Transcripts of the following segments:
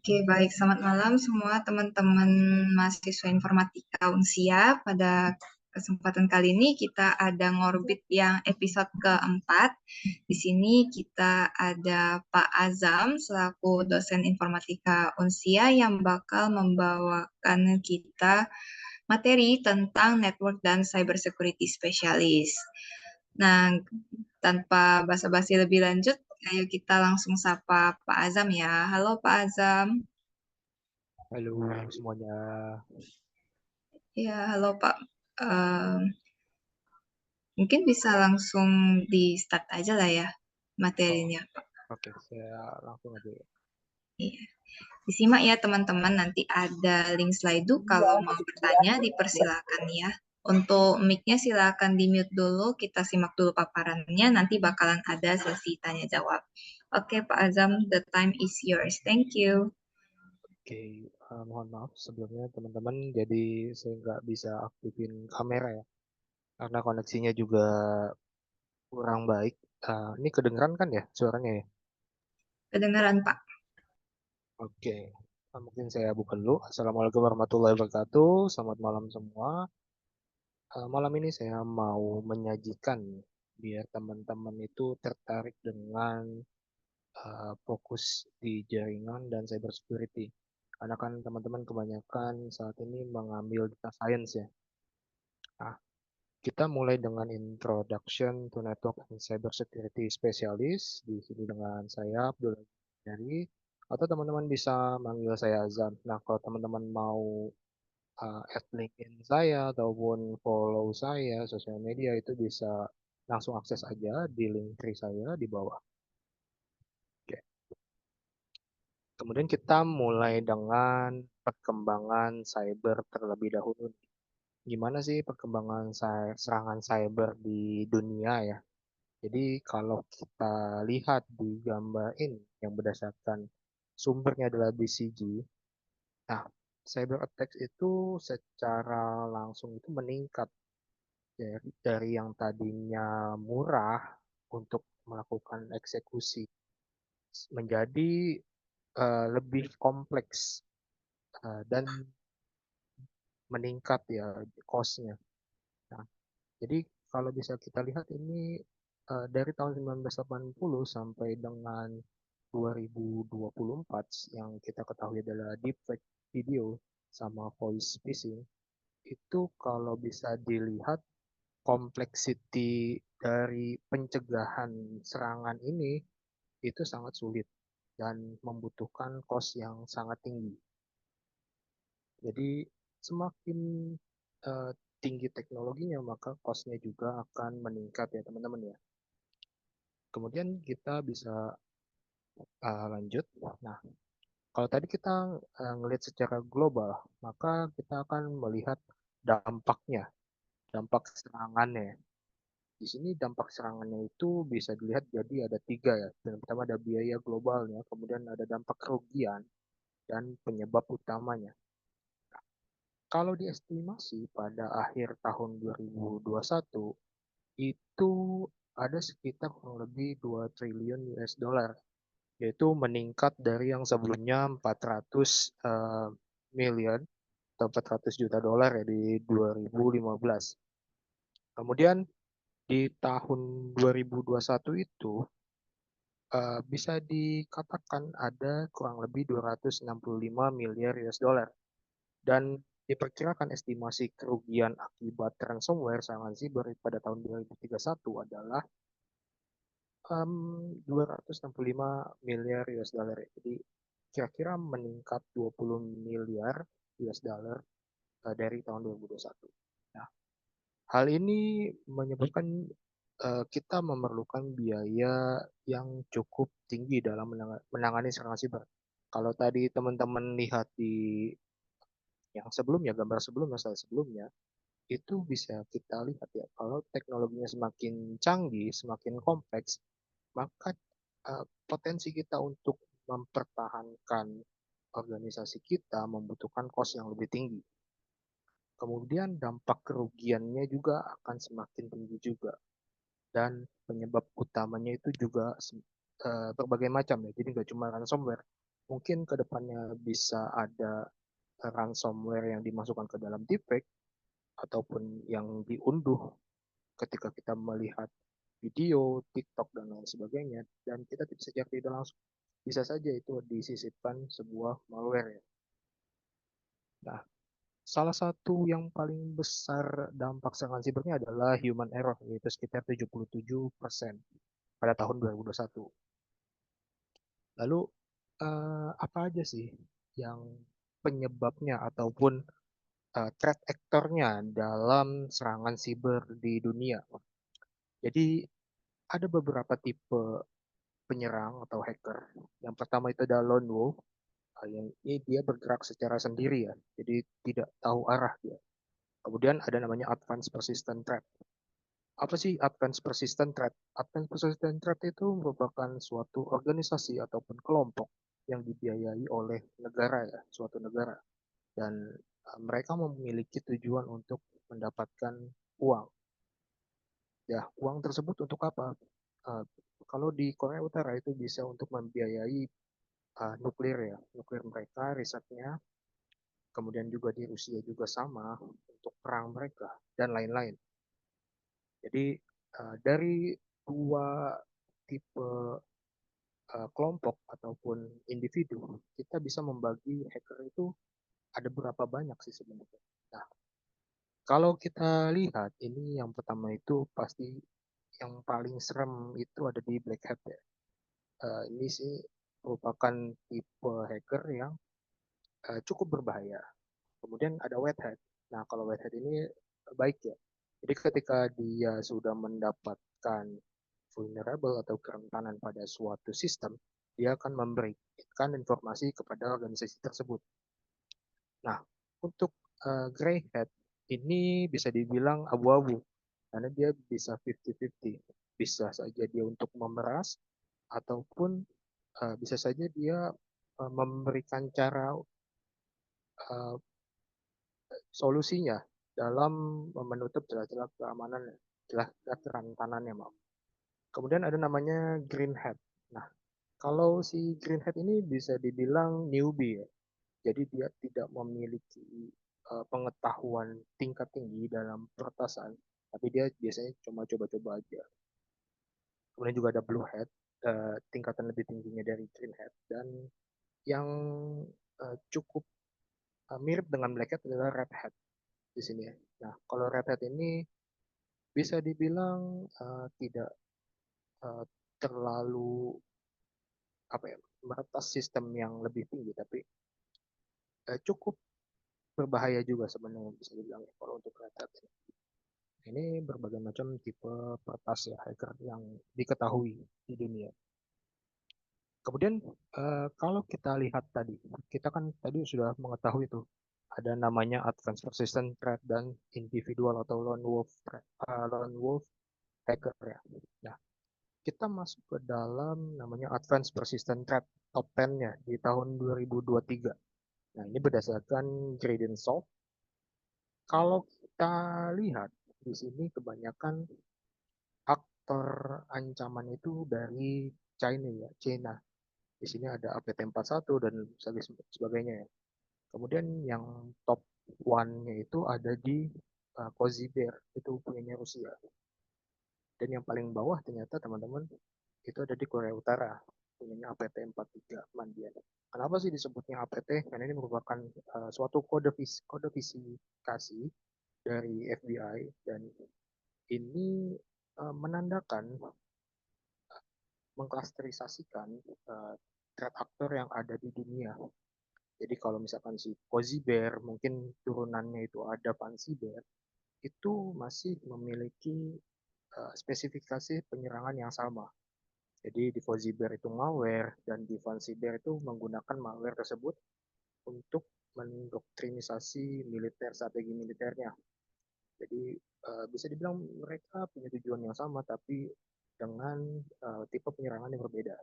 Oke, baik. Selamat malam semua teman-teman mahasiswa informatika Unsia. Pada kesempatan kali ini kita ada Ngorbit yang episode keempat. Di sini kita ada Pak Azam selaku dosen informatika Unsia yang bakal membawakan kita materi tentang network dan cybersecurity specialist. Nah, tanpa basa-basi lebih lanjut, ayo kita langsung sapa Pak Azam ya. Halo Pak Azam. Halo semuanya. Ya, halo Pak. Em, Mungkin bisa langsung di start aja lah ya Oh, materinya, Pak. oke, saya langsung aja ya. Iya. Disimak ya teman-teman, nanti ada link Slido. Kalau mau bertanya dipersilakan ya. Untuk mic-nya silakan di-mute dulu, kita simak dulu paparannya, nanti bakalan ada sesi tanya jawab. Oke, Pak Azam, the time is yours. Thank you. Oke, mohon maaf sebelumnya teman-teman. Jadi saya nggak bisa aktifin kamera ya, karena koneksinya juga kurang baik. Ini kedengeran kan ya suaranya ya? Kedengaran, Pak. Oke, mungkin saya buka dulu. Assalamualaikum warahmatullahi wabarakatuh. Selamat malam semua. Malam ini saya mau menyajikan biar teman-teman itu tertarik dengan fokus di jaringan dan cybersecurity. Karena kan teman-teman kebanyakan saat ini mengambil data science ya. Nah, kita mulai dengan introduction to network and cybersecurity specialist. Di sini dengan saya Abdul dari atau teman-teman bisa manggil saya Azam. Nah, kalau teman-teman mau add LinkedIn saya ataupun follow saya sosial media itu bisa langsung akses aja di link tree saya di bawah. Oke. Kemudian kita mulai dengan perkembangan cyber terlebih dahulu. Gimana sih perkembangan serangan cyber di dunia ya? Jadi kalau kita lihat di gambar ini yang berdasarkan sumbernya adalah BCG, nah cyber attack itu secara langsung itu meningkat dari yang tadinya murah untuk melakukan eksekusi menjadi lebih kompleks dan meningkat ya cost-nya. Nah, jadi kalau bisa kita lihat ini dari tahun 1980 sampai dengan 2024 yang kita ketahui adalah deepfake video sama voice phishing, itu kalau bisa dilihat kompleksiti dari pencegahan serangan ini itu sangat sulit dan membutuhkan cost yang sangat tinggi. Jadi semakin eh, tinggi teknologinya maka cost-nya juga akan meningkat ya teman-teman ya. Kemudian kita bisa lanjut. Nah, kalau tadi kita ngelihat secara global, maka kita akan melihat dampaknya, dampak serangannya. Di sini dampak serangannya itu bisa dilihat jadi ada tiga ya. Yang pertama ada biaya globalnya, kemudian ada dampak kerugian, dan penyebab utamanya. Kalau diestimasi pada akhir tahun 2021, itu ada sekitar kurang lebih 2 triliun US dollar, yaitu meningkat dari yang sebelumnya 400 miliar atau 400 juta dolar ya di 2015. Kemudian di tahun 2021 itu bisa dikatakan ada kurang lebih 265 miliar US dollar dan diperkirakan estimasi kerugian akibat ransomware serangan siber pada tahun 2031 adalah 265 miliar US dollar. Jadi kira-kira meningkat 20 miliar US dollar dari tahun 2021. Nah, hal ini menyebabkan kita memerlukan biaya yang cukup tinggi dalam menangani serangan siber. Kalau tadi teman-teman lihat di yang sebelumnya, gambar sebelumnya, slide sebelumnya, itu bisa kita lihat ya, kalau teknologinya semakin canggih, semakin kompleks, maka potensi kita untuk mempertahankan organisasi kita membutuhkan cost yang lebih tinggi. Kemudian dampak kerugiannya juga akan semakin tinggi juga. Dan penyebab utamanya itu juga berbagai macam ya. Jadi nggak cuma ransomware. mungkin ke depannya bisa ada ransomware yang dimasukkan ke dalam deepfake ataupun yang diunduh ketika kita melihat video, TikTok dan lain sebagainya, dan kita secara tidak langsung bisa saja itu disisipkan sebuah malware ya. Nah, salah satu yang paling besar dampak serangan sibernya adalah human error, yaitu sekitar 77% pada tahun 2021. Lalu, apa aja sih yang penyebabnya ataupun threat actor-nya dalam serangan siber di dunia? Jadi, ada beberapa tipe penyerang atau hacker. Yang pertama itu adalah lone wolf, yang ini dia bergerak secara sendiri ya, jadi tidak tahu arah dia. Kemudian ada namanya advanced persistent threat. Apa sih advanced persistent threat? Advanced persistent threat itu merupakan suatu organisasi ataupun kelompok yang dibiayai oleh negara ya, suatu negara. Dan mereka memiliki tujuan untuk mendapatkan uang. Ya, uang tersebut untuk apa? Uh, Kalau di Korea Utara itu bisa untuk membiayai nuklir ya, nuklir mereka, risetnya, kemudian juga di Rusia juga sama untuk perang mereka dan lain-lain. Jadi dari dua tipe kelompok ataupun individu, kita bisa membagi hacker itu ada berapa banyak sih sebenarnya. Nah, kalau kita lihat ini yang pertama itu pasti yang paling serem itu ada di Black Hat ya. Ini sih merupakan tipe hacker yang cukup berbahaya. Kemudian ada White Hat. Nah, kalau White Hat ini baik ya. Jadi ketika dia sudah mendapatkan vulnerable atau kerentanan pada suatu sistem, dia akan memberikan informasi kepada organisasi tersebut. Nah, untuk Grey Hat ini bisa dibilang abu-abu karena dia bisa 50-50. Bisa saja dia untuk memeras ataupun bisa saja dia memberikan cara uh, solusinya dalam menutup celah-celah keamanan, celah-celah kerentanannya, maaf. Kemudian ada namanya green hat. Nah, kalau si green hat ini bisa dibilang newbie ya. Jadi dia tidak memiliki pengetahuan tingkat tinggi dalam peretasan, tapi dia biasanya cuma coba-coba aja. Kemudian juga ada blue hat, tingkatan lebih tingginya dari green hat, dan yang cukup mirip dengan black hat adalah red hat di sini ya. Nah, kalau red hat ini bisa dibilang tidak uh, terlalu apa ya, meretas sistem yang lebih tinggi, tapi cukup berbahaya juga sebenarnya bisa dibilang ya, kalau untuk red hat ini berbagai macam tipe peretas ya hacker yang diketahui di dunia. Kemudian kalau kita lihat tadi, kita kan tadi sudah mengetahui itu ada namanya advanced persistent threat dan individual atau lone wolf hacker ya. Nah, kita masuk ke dalam namanya advanced persistent threat top 10-nya di tahun 2023. Nah, ini berdasarkan Gradient Soft. Kalau kita lihat di sini kebanyakan aktor ancaman itu dari China ya, China. Di sini ada APT41 dan sebagainya ya. Kemudian yang top one-nya itu ada di Cozy Bear, itu punyanya Rusia. Dan yang paling bawah ternyata teman-teman itu ada di Korea Utara, punyanya APT43 Mandian. Kenapa sih disebutnya APT? Karena ini merupakan suatu kode visifikasi dari FBI dan ini menandakan mengklasterisasikan threat actor yang ada di dunia. Jadi kalau misalkan si Cozy Bear, mungkin turunannya itu ada Fancy Bear, itu masih memiliki spesifikasi penyerangan yang sama. Jadi di Cozy Bear itu malware dan di Fancy Bear itu menggunakan malware tersebut untuk mendoktrinisasi militer, strategi militernya. Jadi bisa dibilang mereka punya tujuan yang sama tapi dengan tipe penyerangan yang berbeda.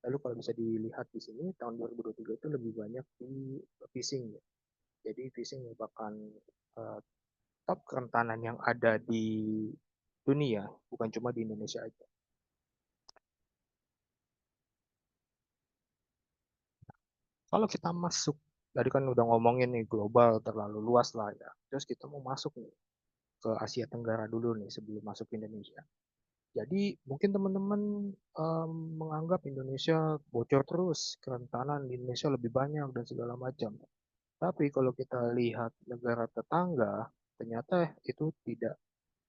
Lalu kalau bisa dilihat di sini tahun 2023 itu lebih banyak di phishing ya. Jadi phishing merupakan uh, top kerentanan yang ada di dunia, bukan cuma di Indonesia aja. Kalau kita masuk, tadi kan udah ngomongin nih global terlalu luas lah ya. Terus kita mau masuk nih ke Asia Tenggara dulu nih sebelum masuk ke Indonesia. Jadi mungkin teman-teman menganggap Indonesia bocor terus, kerentanan di Indonesia lebih banyak dan segala macam. Tapi kalau kita lihat negara tetangga, ternyata itu tidak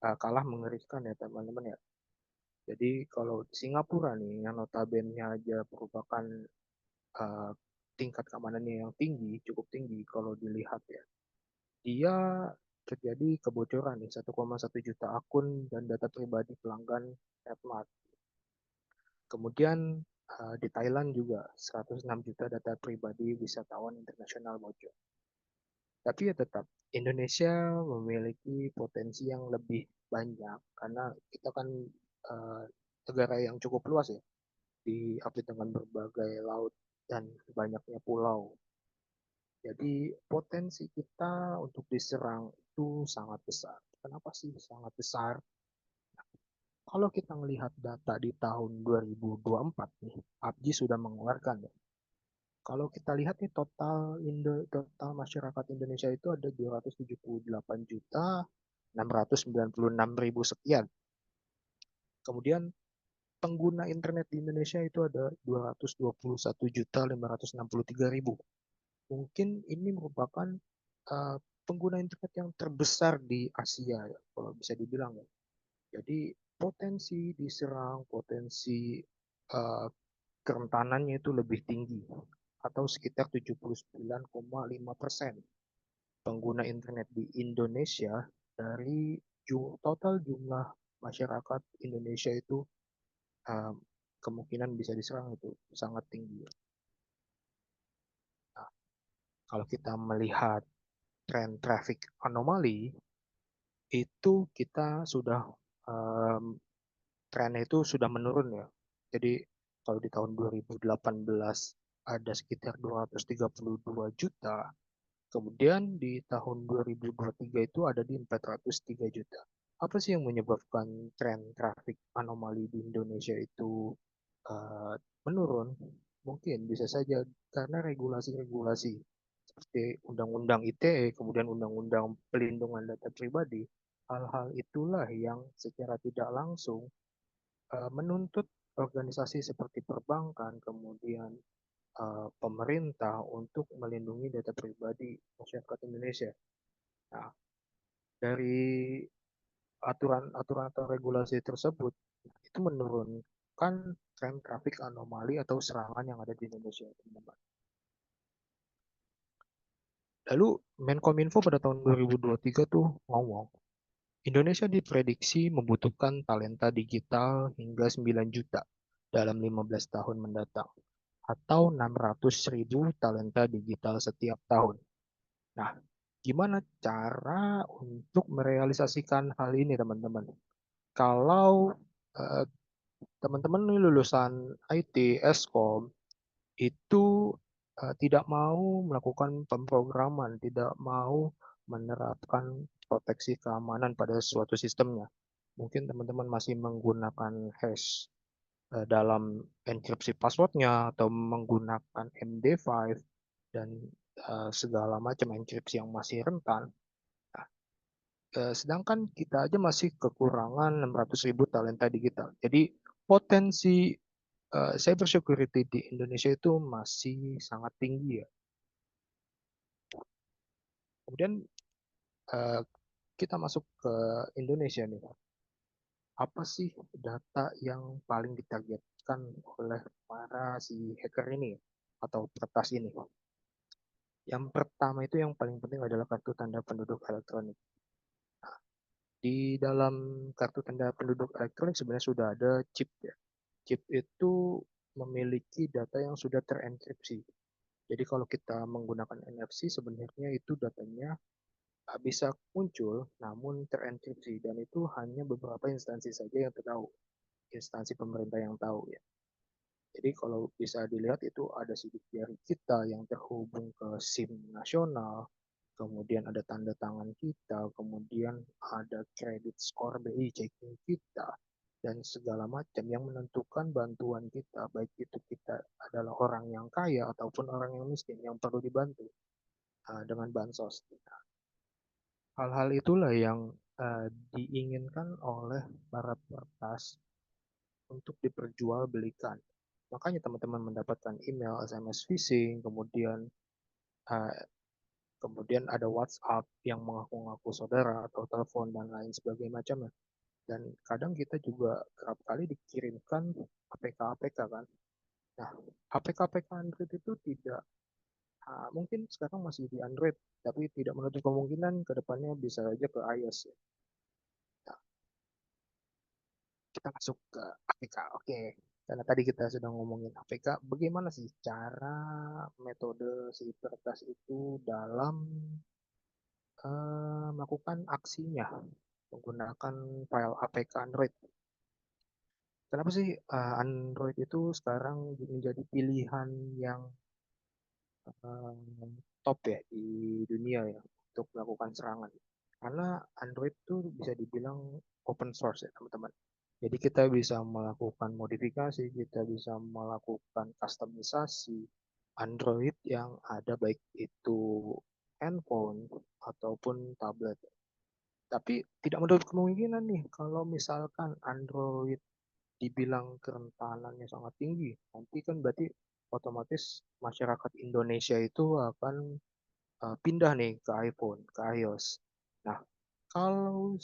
kalah mengerikan ya teman-teman ya. Jadi kalau Singapura nih, yang notabene aja merupakan uh, tingkat keamanannya yang tinggi, cukup tinggi kalau dilihat ya. Dia terjadi kebocoran nih 1,1 juta akun dan data pribadi pelanggan AdMart. Kemudian di Thailand juga 106 juta data pribadi wisatawan internasional bocor. Tapi ya tetap Indonesia memiliki potensi yang lebih banyak karena kita kan uh, negara yang cukup luas ya, diapit dengan berbagai laut dan banyaknya pulau. Jadi potensi kita untuk diserang itu sangat besar. Kenapa sih sangat besar? Kalau kita melihat data di tahun 2024 nih, PUBG sudah mengeluarkan ya. Kalau kita lihat nih total masyarakat Indonesia itu ada 278 juta 696 ribu sekian. Kemudian pengguna internet di Indonesia itu ada 221 juta 563 ribu. Mungkin ini merupakan uh, pengguna internet yang terbesar di Asia ya, kalau bisa dibilang ya. Jadi potensi diserang, potensi uh, kerentanannya itu lebih tinggi atau sekitar 79,5% pengguna internet di Indonesia dari total jumlah masyarakat Indonesia itu uh, kemungkinan bisa diserang itu sangat tinggi. Nah, kalau kita melihat tren traffic anomali itu kita sudah um, trennya itu sudah menurun ya. Jadi kalau di tahun 2018 ada sekitar 232 juta, kemudian di tahun 2023 itu ada di 403 juta. Apa sih yang menyebabkan tren traffic anomali di Indonesia itu uh, menurun? Mungkin bisa saja karena regulasi-regulasi seperti Undang-Undang ITE, kemudian Undang-Undang Pelindungan Data Pribadi. Hal-hal itulah yang secara tidak langsung menuntut organisasi seperti perbankan, kemudian pemerintah untuk melindungi data pribadi masyarakat Indonesia. Nah, dari aturan-aturan atau regulasi tersebut, itu menurunkan tren trafik anomali atau serangan yang ada di Indonesia, teman-teman. Lalu Menkominfo pada tahun 2023 tuh ngomong, Indonesia diprediksi membutuhkan talenta digital hingga 9 juta dalam 15 tahun mendatang, atau 600.000 talenta digital setiap tahun. Nah, gimana cara untuk merealisasikan hal ini, teman-teman? Kalau eh, teman-teman ini lulusan IT, Eskom, itu tidak mau melakukan pemrograman, tidak mau menerapkan proteksi keamanan pada suatu sistemnya. Mungkin teman-teman masih menggunakan hash dalam enkripsi passwordnya atau menggunakan MD5 dan segala macam enkripsi yang masih rentan. Nah, sedangkan kita aja masih kekurangan 600.000 talenta digital. Jadi potensi cyber security di Indonesia itu masih sangat tinggi ya. Kemudian uh, kita masuk ke Indonesia nih. Apa sih data yang paling ditargetkan oleh para si hacker ini atau peretas ini? Yang pertama itu yang paling penting adalah kartu tanda penduduk elektronik. Di dalam kartu tanda penduduk elektronik sebenarnya sudah ada chip ya. Chip itu memiliki data yang sudah terenkripsi. Jadi kalau kita menggunakan NFC sebenarnya itu datanya bisa muncul namun terenkripsi dan itu hanya beberapa instansi saja yang tahu, instansi pemerintah yang tahu ya. Jadi kalau bisa dilihat itu ada sidik jari kita yang terhubung ke SIM nasional, kemudian ada tanda tangan kita, kemudian ada kredit skor BI checking kita, dan segala macam yang menentukan bantuan kita, baik itu kita adalah orang yang kaya ataupun orang yang miskin yang perlu dibantu dengan bansos. Hal-hal itulah yang diinginkan oleh para peretas untuk diperjualbelikan. Makanya teman-teman mendapatkan email, SMS phishing, uh, kemudian ada WhatsApp yang mengaku-ngaku saudara atau telepon dan lain sebagainya macamnya. Dan kadang kita juga kerap kali dikirimkan APK-APK kan. Nah, APK-APK Android itu tidak mungkin sekarang masih di Android, tapi tidak menutup kemungkinan ke depannya bisa saja ke iOS ya. Nah, kita masuk ke APK. Oke. Karena tadi kita sudah ngomongin APK, bagaimana sih cara metode si peretas itu dalam melakukan aksinya menggunakan file APK Android. Kenapa sih Android itu sekarang menjadi pilihan yang eh, top ya di dunia ya untuk melakukan serangan? Karena Android itu bisa dibilang open source ya teman-teman. Jadi kita bisa melakukan modifikasi, kita bisa melakukan customisasi Android yang ada baik itu handphone ataupun tablet. Tapi tidak menutup kemungkinan nih kalau misalkan Android dibilang kerentanannya sangat tinggi, nanti kan berarti otomatis masyarakat Indonesia itu akan pindah nih ke iPhone, ke iOS. Nah, kalau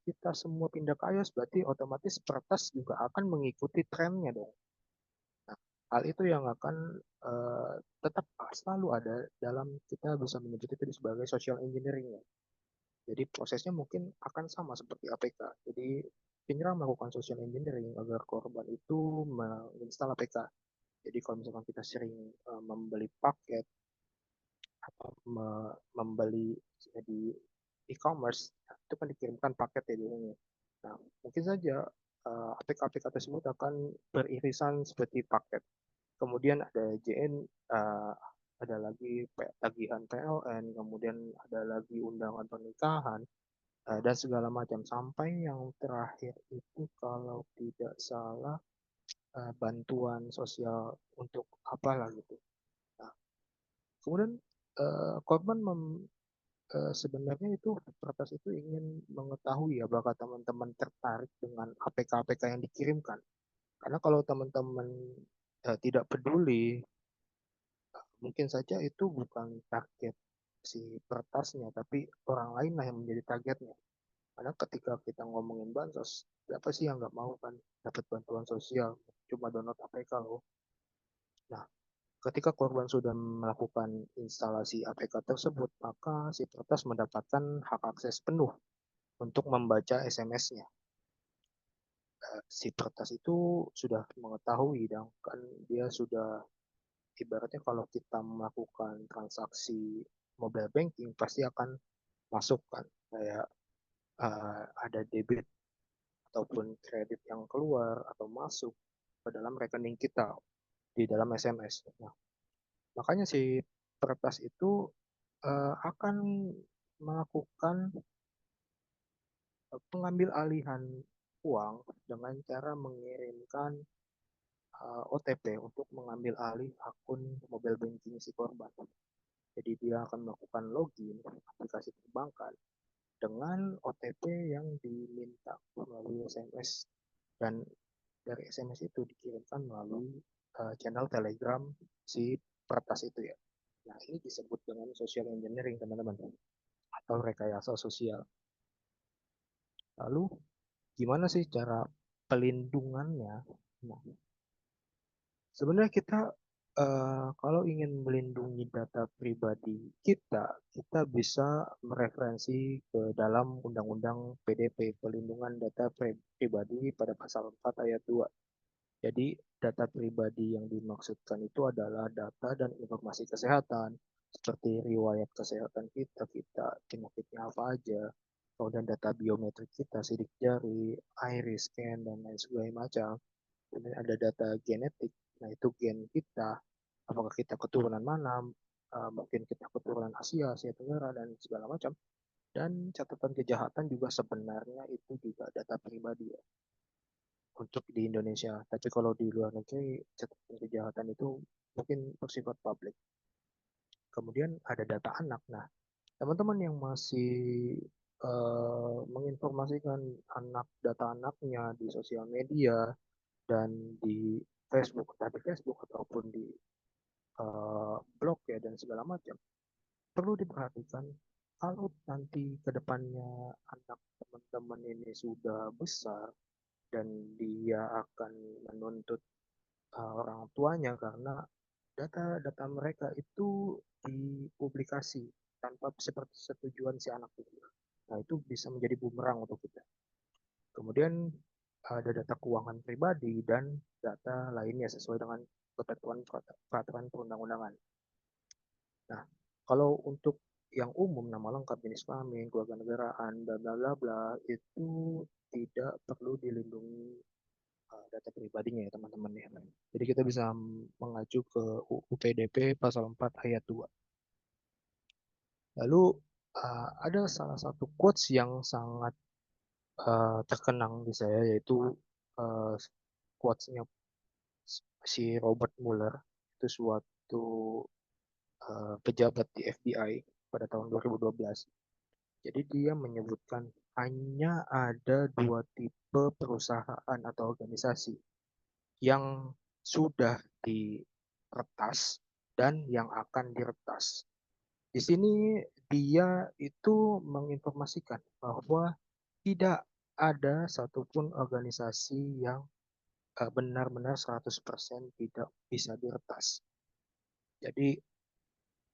kita semua pindah ke iOS, berarti otomatis peretas juga akan mengikuti trennya dong. Nah, hal itu yang akan tetap selalu ada dalam kita bisa menyebut itu sebagai social engineering ya. Jadi prosesnya mungkin akan sama seperti APK. Jadi penyerang melakukan social engineering agar korban itu menginstal APK. Jadi kalau misalkan kita sering membeli paket atau membeli di e-commerce, itu kan dikirimkan paket ya biasanya. Nah, mungkin saja APK-APK tersebut akan beririsan seperti paket. Kemudian ada JN, ada lagi tagihan PLN, kemudian ada lagi undangan pernikahan, dan segala macam. Sampai yang terakhir itu kalau tidak salah bantuan sosial untuk apalah gitu. Nah, kemudian korban sebenarnya itu peretas itu ingin mengetahui ya apakah teman-teman tertarik dengan APK-APK yang dikirimkan. Karena kalau teman-teman tidak peduli, mungkin saja itu bukan target si peretasnya, tapi orang lain lah yang menjadi targetnya. Karena ketika kita ngomongin bansos, siapa sih yang nggak mau kan dapat bantuan sosial, cuma download APK loh. Nah, ketika korban sudah melakukan instalasi APK tersebut, maka si peretas mendapatkan hak akses penuh untuk membaca SMS-nya. Si peretas itu sudah mengetahui dan kan dia sudah ibaratnya kalau kita melakukan transaksi mobile banking pasti akan masuk kan kayak ada debit ataupun kredit yang keluar atau masuk ke dalam rekening kita di dalam SMS. Nah, makanya si peretas itu akan melakukan pengambil alihan uang dengan cara mengirimkan OTP untuk mengambil alih akun mobile banking si korban. Jadi dia akan melakukan login aplikasi perbankan dengan OTP yang diminta melalui SMS dan dari SMS itu dikirimkan melalui channel Telegram si peretas itu ya. Nah, ini disebut dengan social engineering, teman-teman, atau rekayasa sosial. Lalu, gimana sih cara pelindungannya? Nah, sebenarnya kita kalau ingin melindungi data pribadi kita, kita bisa mereferensi ke dalam Undang-Undang PDP, Pelindungan Data Pribadi pada pasal 4 ayat 2. Jadi data pribadi yang dimaksudkan itu adalah data dan informasi kesehatan, seperti riwayat kesehatan kita, penyakitnya apa aja, kemudian data biometrik kita, sidik jari, iris scan, dan lain sebagainya macam. Kemudian ada data genetik, nah itu gen kita, apakah kita keturunan mana, mungkin kita keturunan Asia, Asia Tenggara, dan segala macam. Dan catatan kejahatan juga sebenarnya itu juga data pribadi ya untuk di Indonesia. Tapi kalau di luar negeri catatan kejahatan itu mungkin bersifat publik. Kemudian ada data anak. Nah, teman-teman yang masih menginformasikan data anaknya di sosial media dan di Facebook, entah di Facebook ataupun di blog ya dan segala macam, perlu diperhatikan kalau nanti ke depannya anak teman-teman ini sudah besar dan dia akan menuntut orang tuanya karena data-data mereka itu dipublikasi tanpa sepersetujuan si anak itu. Nah, itu bisa menjadi bumerang untuk kita. Kemudian ada data keuangan pribadi dan data lainnya sesuai dengan ketentuan peraturan perundang-undangan. Nah, kalau untuk yang umum, nama lengkap, jenis kelamin, keluarga negaraan, bla bla bla bla, itu tidak perlu dilindungi data pribadinya ya teman-teman ya. Jadi kita bisa mengacu ke UPDP pasal 4 ayat 2. Lalu ada salah satu quotes yang sangat terkenang di saya, yaitu uh, quotes-nya si Robert Mueller, itu suatu pejabat di FBI pada tahun 2012. Jadi dia menyebutkan hanya ada dua tipe perusahaan atau organisasi yang sudah diretas dan yang akan diretas. Di sini dia itu menginformasikan bahwa tidak ada satupun organisasi yang benar-benar 100% tidak bisa diretas. Jadi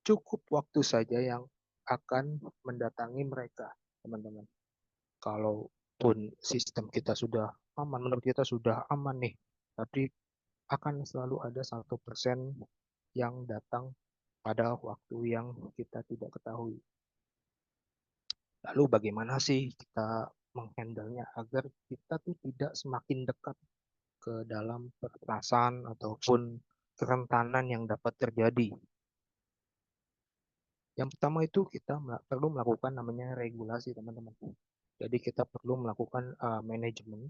cukup waktu saja yang akan mendatangi mereka, teman-teman. Kalaupun sistem kita sudah aman, menurut kita sudah aman nih, tapi akan selalu ada 1% yang datang pada waktu yang kita tidak ketahui. Lalu bagaimana sih kita menghandlenya agar kita tuh tidak semakin dekat ke dalam peretasan ataupun kerentanan yang dapat terjadi. Yang pertama itu kita perlu melakukan namanya regulasi, teman-teman. Jadi kita perlu melakukan manajemen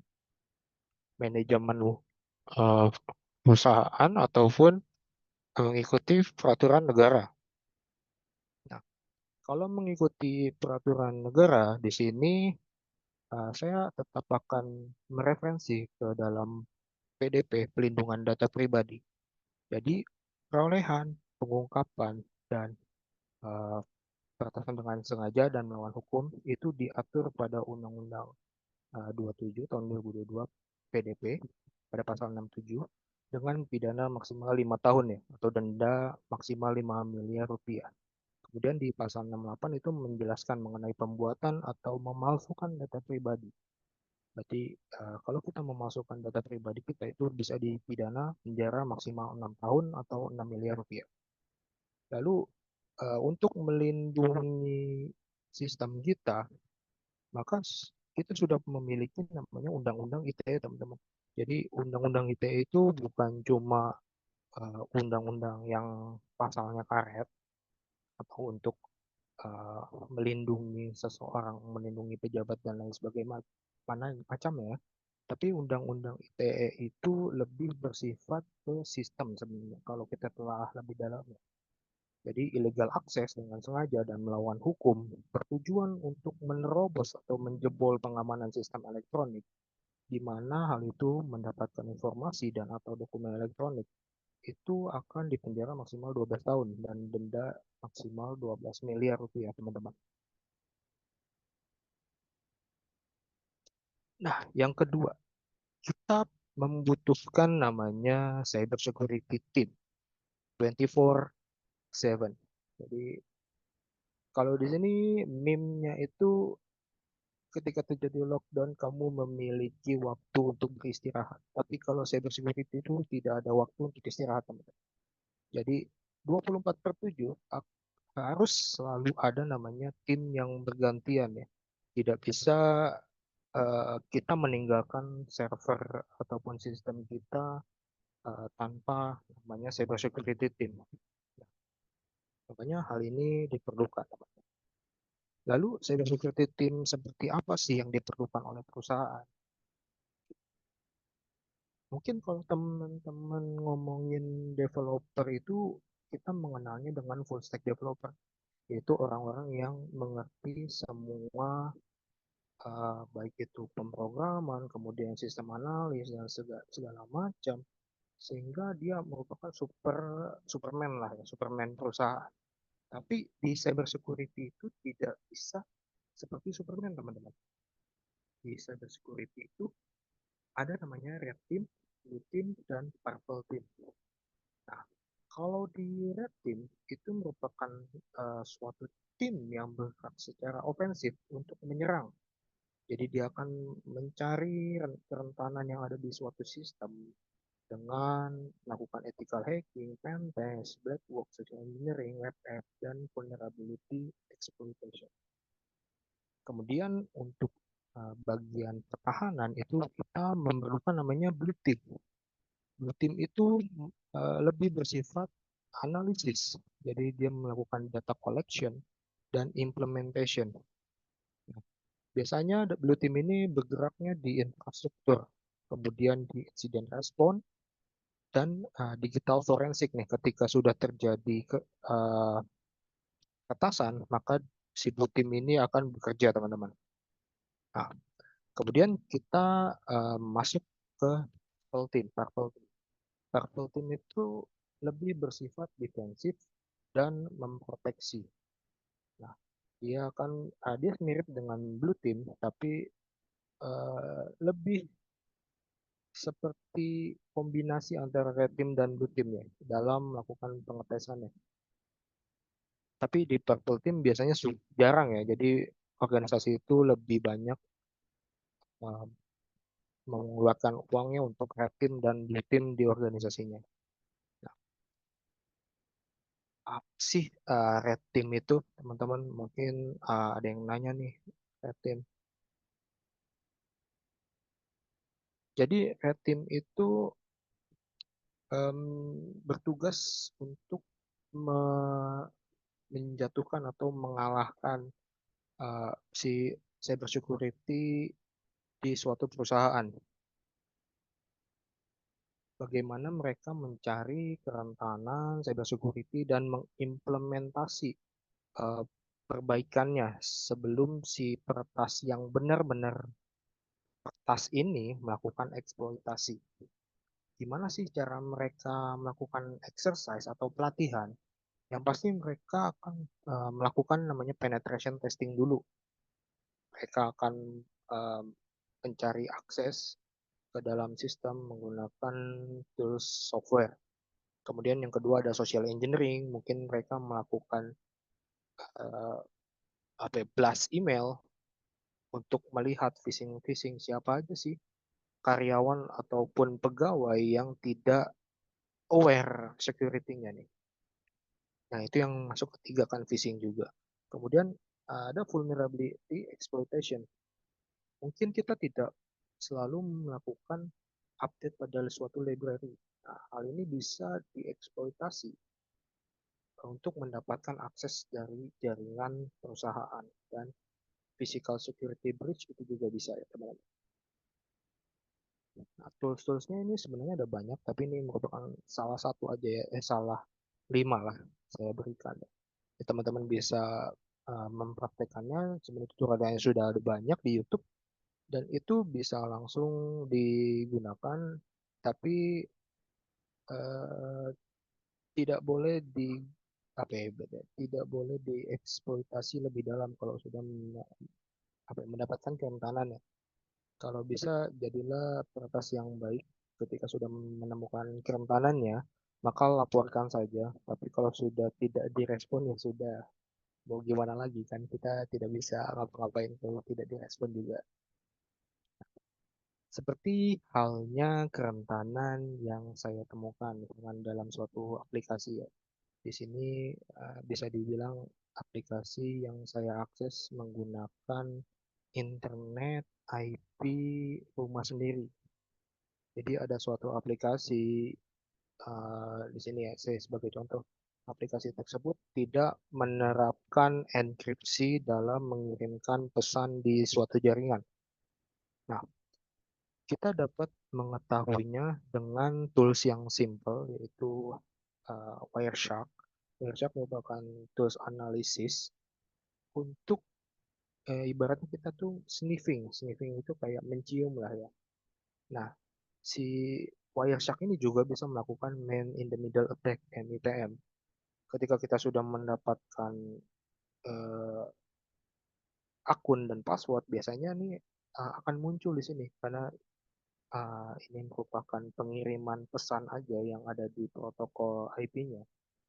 perusahaan ataupun mengikuti peraturan negara. Nah, kalau mengikuti peraturan negara di sini saya tetap akan mereferensi ke dalam PDP, Pelindungan Data Pribadi. Jadi perolehan, pengungkapan, dan uh, peretasan dengan sengaja dan melawan hukum itu diatur pada Undang-Undang 27 tahun 2022 PDP pada pasal 67 dengan pidana maksimal 5 tahun ya atau denda maksimal 5 miliar rupiah. Kemudian di pasal 68 itu menjelaskan mengenai pembuatan atau memalsukan data pribadi. Berarti kalau kita memasukkan data pribadi kita itu bisa dipidana penjara maksimal 6 tahun atau 6 miliar rupiah. Lalu untuk melindungi sistem kita, maka kita sudah memiliki namanya Undang-Undang ITE, teman-teman. Jadi Undang-Undang ITE itu bukan cuma undang-undang yang pasalnya karet atau untuk melindungi seseorang, melindungi pejabat dan lain sebagainya macamnya. Tapi Undang-Undang ITE itu lebih bersifat ke sistem sebenarnya kalau kita telah lebih dalam. Jadi illegal akses dengan sengaja dan melawan hukum bertujuan untuk menerobos atau menjebol pengamanan sistem elektronik, di mana hal itu mendapatkan informasi dan atau dokumen elektronik itu akan dipenjara maksimal 12 tahun dan denda maksimal 12 miliar rupiah, teman-teman. Nah, yang kedua, kita membutuhkan namanya cyber security team 24/7. Jadi kalau di sini meme-nya itu ketika terjadi lockdown kamu memiliki waktu untuk beristirahat. Tapi kalau cyber security itu tidak ada waktu untuk istirahat, teman-teman. Jadi 24/7 harus selalu ada namanya tim yang bergantian ya. Tidak bisa kita meninggalkan server ataupun sistem kita tanpa namanya cyber security team. Makanya hal ini diperlukan. Lalu cyber security team seperti apa sih yang diperlukan oleh perusahaan? Mungkin kalau teman-teman ngomongin developer itu kita mengenalnya dengan full stack developer, yaitu orang-orang yang mengerti semua baik itu pemrograman, kemudian sistem analis dan segala macam, sehingga dia merupakan superman lah ya, superman perusahaan. Tapi di cyber security itu tidak bisa seperti superman, teman-teman. Di cyber security itu ada namanya red team, blue team, dan purple team. Nah, kalau di red team itu merupakan suatu tim yang bergerak secara ofensif untuk menyerang. Jadi dia akan mencari kerentanan yang ada di suatu sistem dengan melakukan ethical hacking, pen test, black box, social engineering, web app, dan vulnerability exploitation. Kemudian untuk bagian pertahanan itu kita memerlukan namanya blue team. Blue team itu lebih bersifat analisis. Jadi dia melakukan data collection dan implementation. Nah, biasanya blue team ini bergeraknya di infrastruktur, kemudian di incident response dan digital forensik nih. Ketika sudah terjadi ketasan, maka si blue team ini akan bekerja, teman-teman. Nah, kemudian kita masuk ke purple team. Purple team itu lebih bersifat defensif dan memproteksi. Nah, dia mirip dengan blue team, tapi lebih seperti kombinasi antara red team dan blue team ya dalam melakukan pengetesannya. Tapi di purple team biasanya jarang ya, jadi organisasi itu lebih banyak uh, mengeluarkan uangnya untuk red team dan blue team di organisasinya. Nah, apa sih red team itu, teman-teman? Mungkin ada yang nanya nih, red team. Jadi red team itu bertugas untuk menjatuhkan atau mengalahkan si cyber security di suatu perusahaan. Bagaimana mereka mencari kerentanan cyber security dan mengimplementasi uh, perbaikannya sebelum si peretas yang benar-benar peretas ini melakukan eksploitasi. Gimana sih cara mereka melakukan exercise atau pelatihan? Yang pasti mereka akan melakukan namanya penetration testing dulu. Mereka akan uh, mencari akses ke dalam sistem menggunakan tools software. Kemudian yang kedua ada social engineering, mungkin mereka melakukan uh, blast email untuk melihat phishing siapa aja sih karyawan ataupun pegawai yang tidak aware security-nya nih. Nah, itu yang masuk ketiga kan phishing juga. Kemudian ada vulnerability exploitation. Mungkin kita tidak selalu melakukan update pada suatu library. Nah, hal ini bisa dieksploitasi untuk mendapatkan akses dari jaringan perusahaan dan physical security breach itu juga bisa ya teman-teman. Nah, tools-toolsnya ini sebenarnya ada banyak, tapi ini merupakan salah satu aja ya, salah 5 lah saya berikan. Ya, teman-teman bisa mempraktekannya, sebenarnya tutorialnya sudah ada banyak di YouTube, dan itu bisa langsung digunakan, tapi uh, tidak boleh tidak boleh dieksploitasi lebih dalam kalau sudah mendapatkan kerentanan ya. Kalau bisa jadilah peretas yang baik ketika sudah menemukan kerentanannya, maka laporkan saja. Tapi kalau sudah tidak direspon ya sudah, mau gimana lagi kan kita tidak bisa ngapa-ngapain kalau tidak direspon juga. Seperti halnya kerentanan yang saya temukan dengan dalam suatu aplikasi ya. Di sini bisa dibilang aplikasi yang saya akses menggunakan internet IP rumah sendiri. Jadi ada suatu aplikasi di sini ya, saya sebagai contoh, aplikasi tersebut tidak menerapkan enkripsi dalam mengirimkan pesan di suatu jaringan. Nah, kita dapat mengetahuinya dengan tools yang simple, yaitu Wireshark. Wireshark merupakan tools analisis untuk ibaratnya kita tuh sniffing. Sniffing itu kayak mencium lah ya. Nah, si Wireshark ini juga bisa melakukan man in the middle attack, MITM. Ketika kita sudah mendapatkan eh, akun dan password, biasanya nih akan muncul di sini karena ini merupakan pengiriman pesan aja yang ada di protokol IP-nya.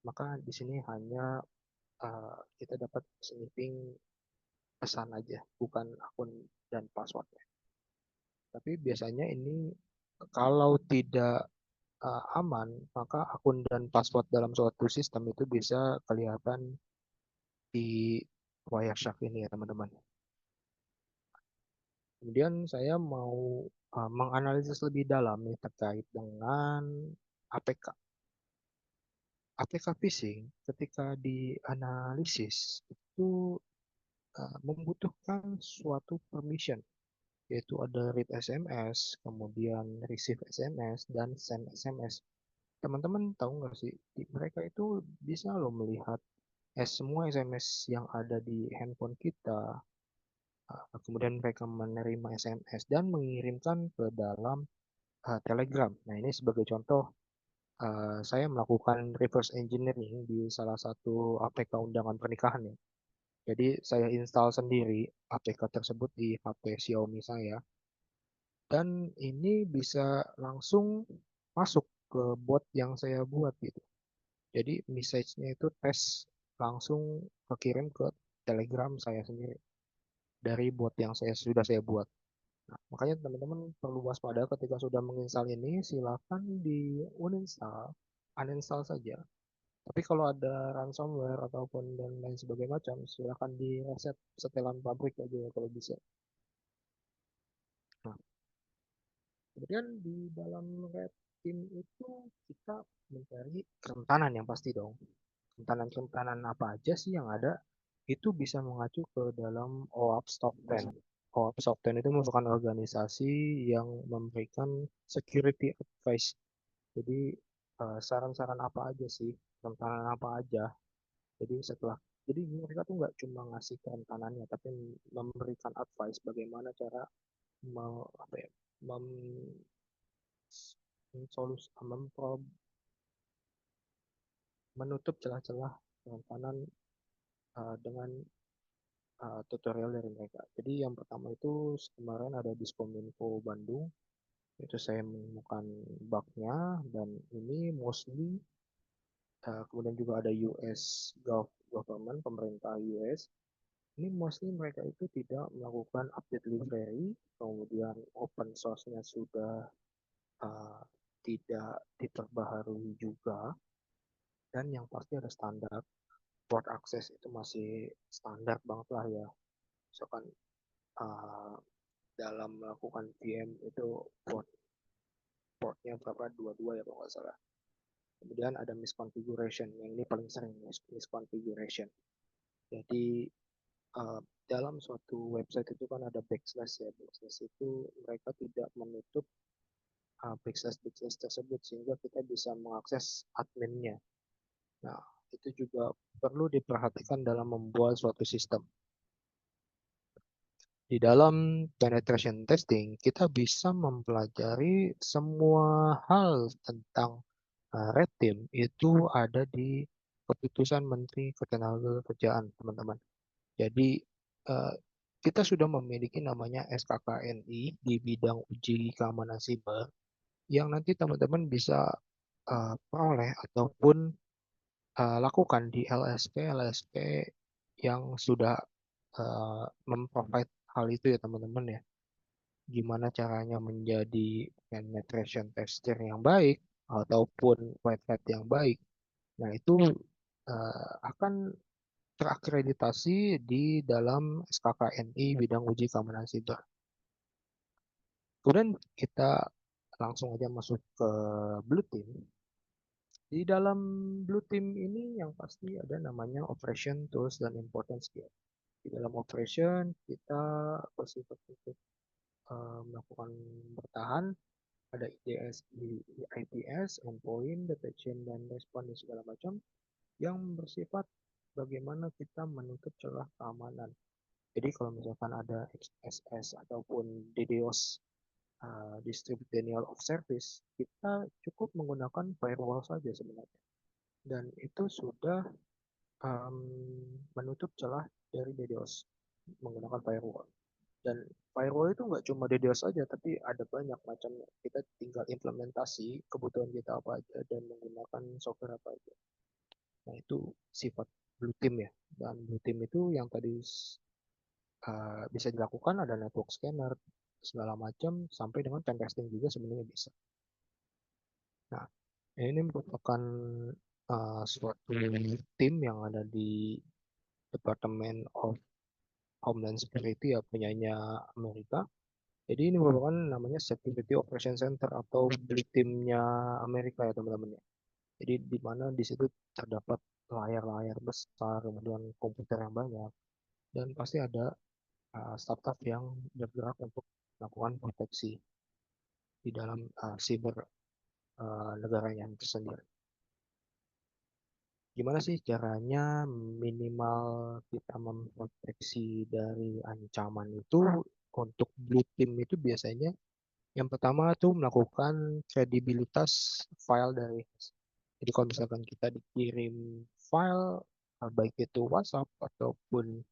Maka di sini hanya kita dapat sniffing pesan aja, bukan akun dan passwordnya. Tapi biasanya ini kalau tidak aman, maka akun dan password dalam suatu sistem itu bisa kelihatan di Wireshark ini ya teman-teman. Kemudian saya mau menganalisis lebih dalam nih terkait dengan APK. APK phishing ketika dianalisis itu membutuhkan suatu permission, yaitu ada read SMS, kemudian receive SMS, dan send SMS. Teman-teman tahu nggak sih, mereka itu bisa loh melihat semua SMS yang ada di handphone kita, kemudian mereka menerima SMS dan mengirimkan ke dalam Telegram. Nah, ini sebagai contoh, saya melakukan reverse engineering di salah satu APK undangan pernikahan ya. Jadi saya install sendiri APK tersebut di HP Xiaomi saya dan ini bisa langsung masuk ke bot yang saya buat gitu. Jadi message-nya itu tes langsung kekirim ke Telegram saya sendiri dari bot yang sudah saya buat. Nah, makanya teman-teman perlu waspada ketika sudah menginstal ini, silakan di uninstall, uninstall saja. Tapi kalau ada ransomware ataupun dan lain sebagainya macam, silakan di reset setelan pabrik aja ya kalau bisa. Nah, kemudian di dalam red team itu kita mencari kerentanan yang pasti dong. Kerentanan-kerentanan apa aja sih yang ada itu bisa mengacu ke dalam OWASP Top 10. OWASP Top 10 itu merupakan organisasi yang memberikan security advice. Jadi saran-saran apa aja sih, kerentanan apa aja. Jadi mereka tuh nggak cuma ngasih kerentanannya, tapi memberikan advice bagaimana cara apa ya, mem, solus, menutup celah-celah kerentanan dengan tutorial dari mereka. Jadi yang pertama itu kemarin ada di Diskominfo Bandung, itu saya menemukan bugnya dan ini mostly kemudian juga ada US government, pemerintah US. Ini mostly mereka itu tidak melakukan update library, kemudian open source-nya sudah uh, tidak diperbaharui juga, dan yang pasti ada standar port access itu masih standar banget lah ya. Misalkan uh, dalam melakukan VM itu portnya berapa, 22 ya kalau nggak salah. Kemudian ada misconfiguration, yang ini paling sering misconfiguration. Jadi uh, dalam suatu website itu kan ada backslash ya, backslash itu mereka tidak menutup backslash backslash tersebut sehingga kita bisa mengakses adminnya. Nah, itu juga perlu diperhatikan dalam membuat suatu sistem. Di dalam penetration testing, kita bisa mempelajari semua hal tentang red team itu ada di keputusan Menteri Ketenagakerjaan, teman-teman. Jadi, uh, kita sudah memiliki namanya SKKNI di bidang uji keamanan siber yang nanti teman-teman bisa peroleh ataupun lakukan di LSP yang sudah memprovide hal itu ya teman-teman ya. Gimana caranya menjadi penetration tester yang baik ataupun white hat yang baik. Nah, itu akan terakreditasi di dalam SKKNI bidang uji keamanan siber. Kemudian kita langsung aja masuk ke Blue Team. Di dalam Blue Team ini yang pasti ada namanya Operation Tools dan Important Skill. Di dalam Operation kita bersifat melakukan bertahan, ada IDS, IPS, endpoint, detection, dan respon, dan segala macam, yang bersifat bagaimana kita menutup celah keamanan. Jadi kalau misalkan ada XSS ataupun DDoS, Distributed Denial of Service, kita cukup menggunakan firewall saja sebenarnya. Dan itu sudah um, menutup celah dari DDoS menggunakan firewall. Dan firewall itu nggak cuma DDoS saja, tapi ada banyak macamnya. Kita tinggal implementasi kebutuhan kita apa aja dan menggunakan software apa aja. Nah, itu sifat blue team ya. Dan blue team itu yang tadi bisa dilakukan ada network scanner, segala macam, sampai dengan pen testing juga sebenarnya bisa. Nah, ini merupakan suatu tim yang ada di Department of Homeland Security ya, punyanya Amerika. Jadi ini merupakan namanya Security Operation Center atau timnya Amerika ya teman-teman ya. Jadi di mana di situ terdapat layar-layar besar, kemudian komputer yang banyak, dan pasti ada staff-staff yang bergerak untuk melakukan proteksi di dalam siber negaranya itu sendiri. Gimana sih caranya minimal kita memproteksi dari ancaman itu? Untuk blue team itu biasanya yang pertama tuh melakukan kredibilitas file dari. Jadi kalau misalkan kita dikirim file, baik itu WhatsApp ataupun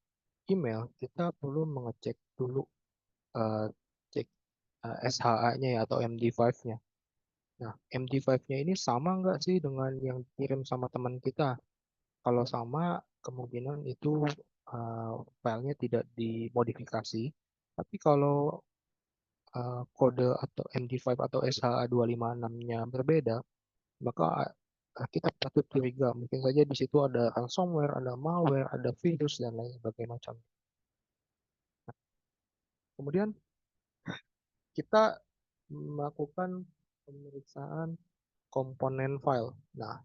email, kita perlu mengecek dulu, cek SHA-nya ya atau MD5-nya. Nah, MD5-nya ini sama nggak sih dengan yang dikirim sama teman kita? Kalau sama, kemungkinan itu filenya tidak dimodifikasi. Tapi kalau kode atau MD5 atau SHA-256-nya berbeda, maka kita patut curiga. Mungkin saja di situ ada ransomware, ada malware, ada virus, dan lain sebagainya macam. Kemudian kita melakukan pemeriksaan komponen file. Nah,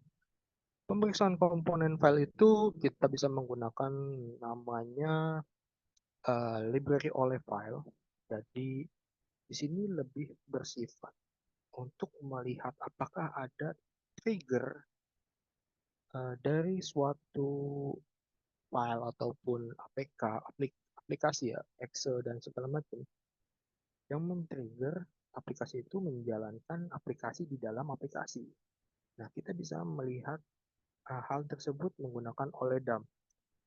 pemeriksaan komponen file itu kita bisa menggunakan namanya library oleh file. Jadi di sini lebih bersifat untuk melihat apakah ada trigger dari suatu file ataupun APK, aplikasi ya, Excel dan segala macam yang men-trigger aplikasi itu menjalankan aplikasi di dalam aplikasi. Nah, kita bisa melihat hal tersebut menggunakan OLEDAM.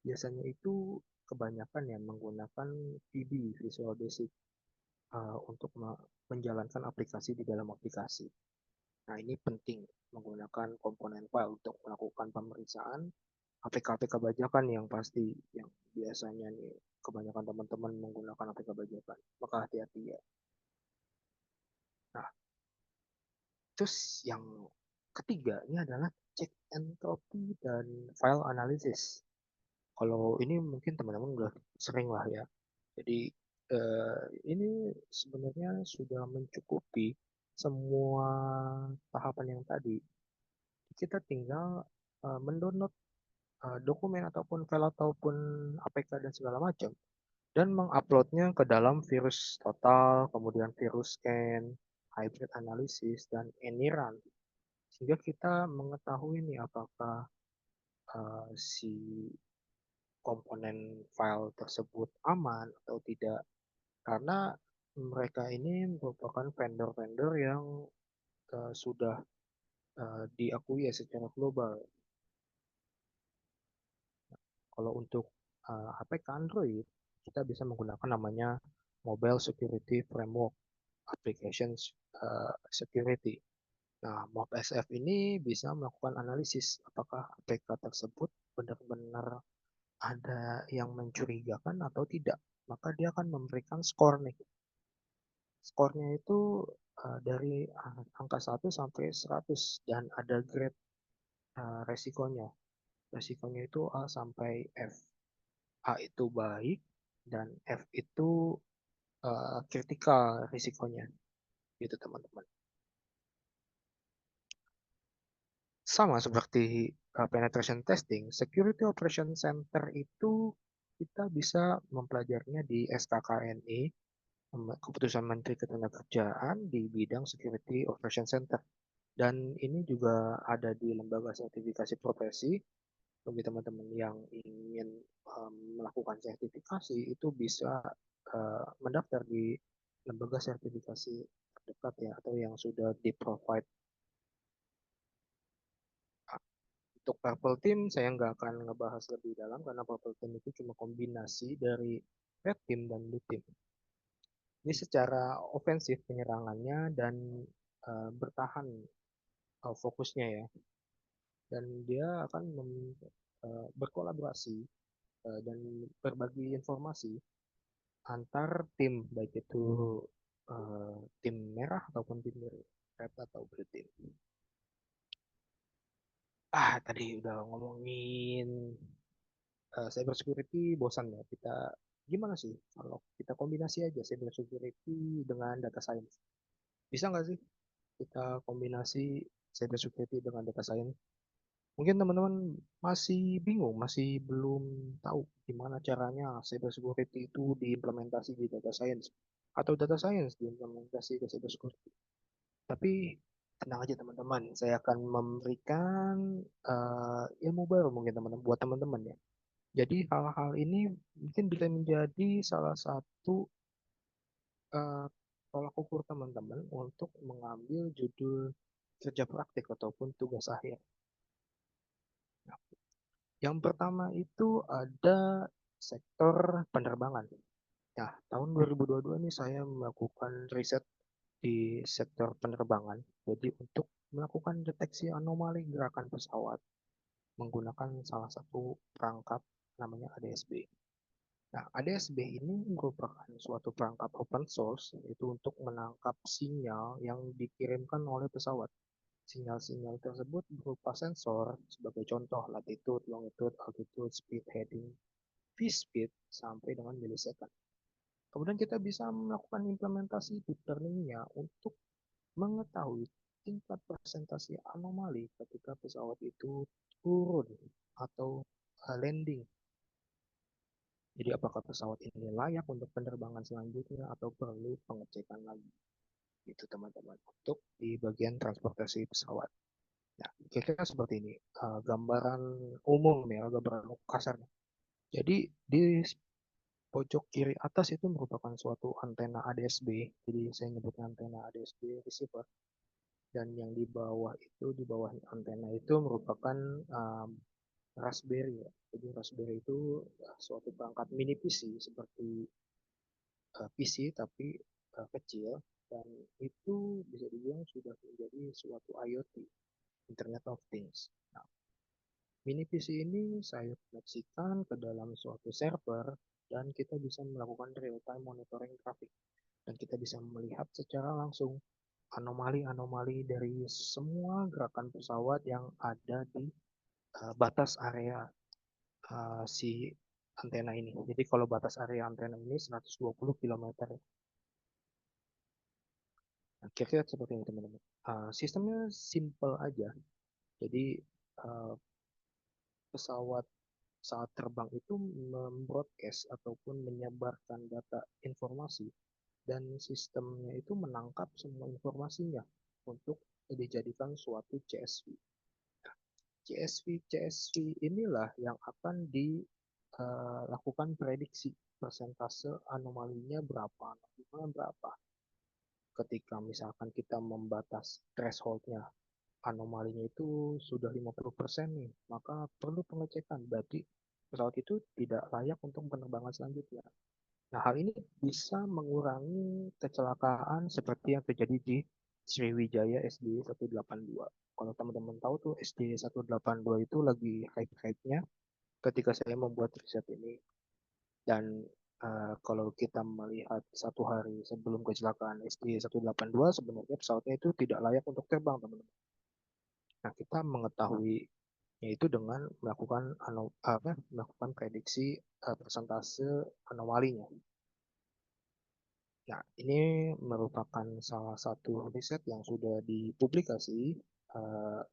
Biasanya itu kebanyakan yang menggunakan VB, Visual Basic, untuk menjalankan aplikasi di dalam aplikasi. Nah, ini penting menggunakan komponen file untuk melakukan pemeriksaan APK-APK bajakan yang pasti, yang biasanya nih kebanyakan teman-teman menggunakan APK bajakan. Maka hati-hati ya. Nah, terus yang ketiga ini adalah cek entropy dan file analysis. Kalau ini mungkin teman-teman udah sering lah ya. Jadi ini sebenarnya sudah mencukupi semua tahapan yang tadi. Kita tinggal mendownload dokumen ataupun file ataupun APK dan segala macam dan menguploadnya ke dalam virus total, kemudian virus scan, hybrid analysis, dan AnyRun. Sehingga kita mengetahui nih apakah si komponen file tersebut aman atau tidak. Karena mereka ini merupakan vendor-vendor yang sudah diakui ya secara global. Kalau untuk APK Android, kita bisa menggunakan namanya Mobile Security Framework Applications Security. Nah, MobSF ini bisa melakukan analisis apakah APK tersebut benar-benar ada yang mencurigakan atau tidak. Maka dia akan memberikan skor nih. Skornya itu dari angka 1 sampai 100 dan ada grade resikonya. Resikonya itu A sampai F. A itu baik dan F itu kritikal risikonya. Gitu teman-teman. Sama seperti penetration testing, Security Operation Center itu kita bisa mempelajarinya di SKKNI keputusan Menteri Ketenagakerjaan di bidang Security Operation Center. Dan ini juga ada di lembaga sertifikasi profesi. Bagi teman-teman yang ingin melakukan sertifikasi itu bisa mendaftar di lembaga sertifikasi terdekat ya, atau yang sudah di-provide. Untuk Purple Team saya nggak akan ngebahas lebih dalam karena Purple Team itu cuma kombinasi dari Red Team dan Blue Team. Ini secara ofensif penyerangannya dan bertahan fokusnya ya, dan dia akan berkolaborasi dan berbagi informasi antar tim, baik itu tim merah ataupun tim red atau blue team. Tadi udah ngomongin cyber security, bosan ya. Kita gimana sih kalau kita kombinasi aja cyber security dengan data science? Bisa nggak sih kita kombinasi cyber security dengan data science? Mungkin teman-teman masih bingung, masih belum tahu gimana caranya cyber security itu diimplementasi di data science atau data science diimplementasi ke cyber security. Tapi tenang aja teman-teman, saya akan memberikan ilmu baru mungkin teman-teman buat teman-teman ya. Jadi hal-hal ini mungkin bisa menjadi salah satu uh, tolak ukur teman-teman untuk mengambil judul kerja praktik ataupun tugas akhir. Nah, yang pertama itu ada sektor penerbangan. Nah, tahun 2022 ini saya melakukan riset di sektor penerbangan. Jadi untuk melakukan deteksi anomali gerakan pesawat menggunakan salah satu perangkat namanya ADS-B. Nah, ADS-B ini merupakan suatu perangkat open source yaitu untuk menangkap sinyal yang dikirimkan oleh pesawat. Sinyal-sinyal tersebut berupa sensor sebagai contoh latitude, longitude, altitude, speed, heading, v-speed sampai dengan millisecond. Kemudian kita bisa melakukan implementasi deep learning-nya untuk mengetahui tingkat presentasi anomali ketika pesawat itu turun atau landing. Jadi apakah pesawat ini layak untuk penerbangan selanjutnya atau perlu pengecekan lagi. Itu teman-teman untuk di bagian transportasi pesawat. Nah, kira-kira seperti ini gambaran umum ya, gambaran kasar. Jadi di pojok kiri atas itu merupakan suatu antena ADS-B. Jadi saya nyebutnya antena ADS-B receiver. Dan yang di bawah itu, di bawah antena itu merupakan Raspberry ya. Jadi Raspberry itu suatu perangkat mini PC seperti PC tapi kecil, dan itu bisa dibilang sudah menjadi suatu IoT, Internet of Things. Nah, mini PC ini saya koneksikan ke dalam suatu server dan kita bisa melakukan real-time monitoring traffic. Dan kita bisa melihat secara langsung anomali-anomali dari semua gerakan pesawat yang ada di batas area si antena ini. Jadi kalau batas area antena ini 120 km. Nah, kira-kira seperti ini teman-teman. Sistemnya simple aja. Jadi uh, pesawat saat terbang itu membroadcast ataupun menyebarkan data informasi, dan sistemnya itu menangkap semua informasinya untuk dijadikan suatu CSV. CSV inilah yang akan dilakukan prediksi persentase anomalinya berapa, berapa. Ketika misalkan kita membatas thresholdnya anomalinya itu sudah 50% nih, maka perlu pengecekan. Berarti pesawat itu tidak layak untuk penerbangan selanjutnya. Nah, hal ini bisa mengurangi kecelakaan seperti yang terjadi di Sriwijaya SJ 182. Kalau teman-teman tahu tuh SJ 182 itu lagi hype-hype-nya ketika saya membuat riset ini. Dan kalau kita melihat satu hari sebelum kecelakaan SJ 182, sebenarnya pesawatnya itu tidak layak untuk terbang, teman-teman. Nah, kita mengetahui yaitu dengan melakukan melakukan prediksi persentase anomalinya. Nah, ini merupakan salah satu riset yang sudah dipublikasi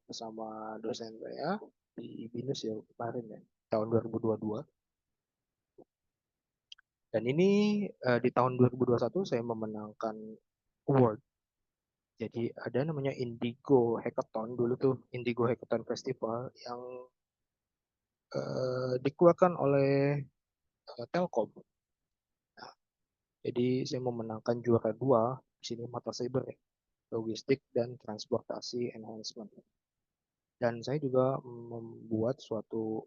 bersama dosen saya di BINUS ya kemarin ya, tahun 2022. Dan ini di tahun 2021 saya memenangkan award. Jadi ada namanya Indigo Hackathon dulu tuh, Indigo Hackathon Festival yang dikeluarkan oleh Telkom. Nah, jadi saya memenangkan juara 2 di sini mata cyber ya, logistik dan transportasi enhancement. Dan saya juga membuat suatu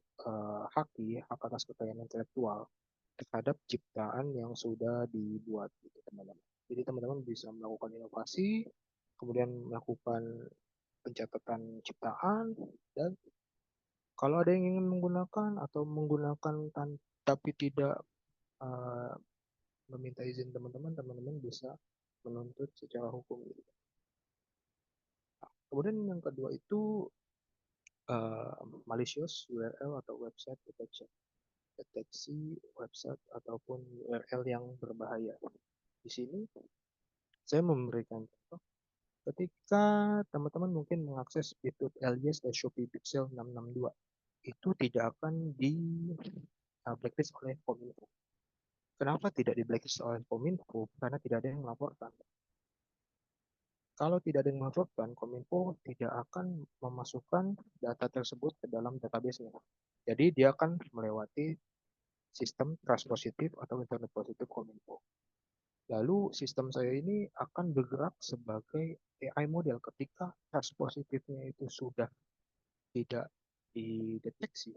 hak atas kekayaan intelektual terhadap ciptaan yang sudah dibuat gitu teman-teman. Jadi teman-teman bisa melakukan inovasi, kemudian melakukan pencatatan ciptaan, dan kalau ada yang ingin menggunakan atau menggunakan tapi tidak uh, meminta izin teman-teman, teman-teman bisa menuntut secara hukum gitu. Kemudian yang kedua itu malicious URL atau website detection, deteksi website ataupun URL yang berbahaya. Di sini saya memberikan contoh ketika teman-teman mungkin mengakses bit.ly/shopee pixel 662 itu tidak akan di blacklist oleh Kominfo. Kenapa tidak di blacklist oleh Kominfo? Karena tidak ada yang melaporkan. Kalau tidak ada yang melaporkan, Kominfo tidak akan memasukkan data tersebut ke dalam database-nya. Jadi dia akan melewati sistem trust positif atau internet positif Kominfo. Lalu sistem saya ini akan bergerak sebagai AI model ketika trust positifnya itu sudah tidak dideteksi,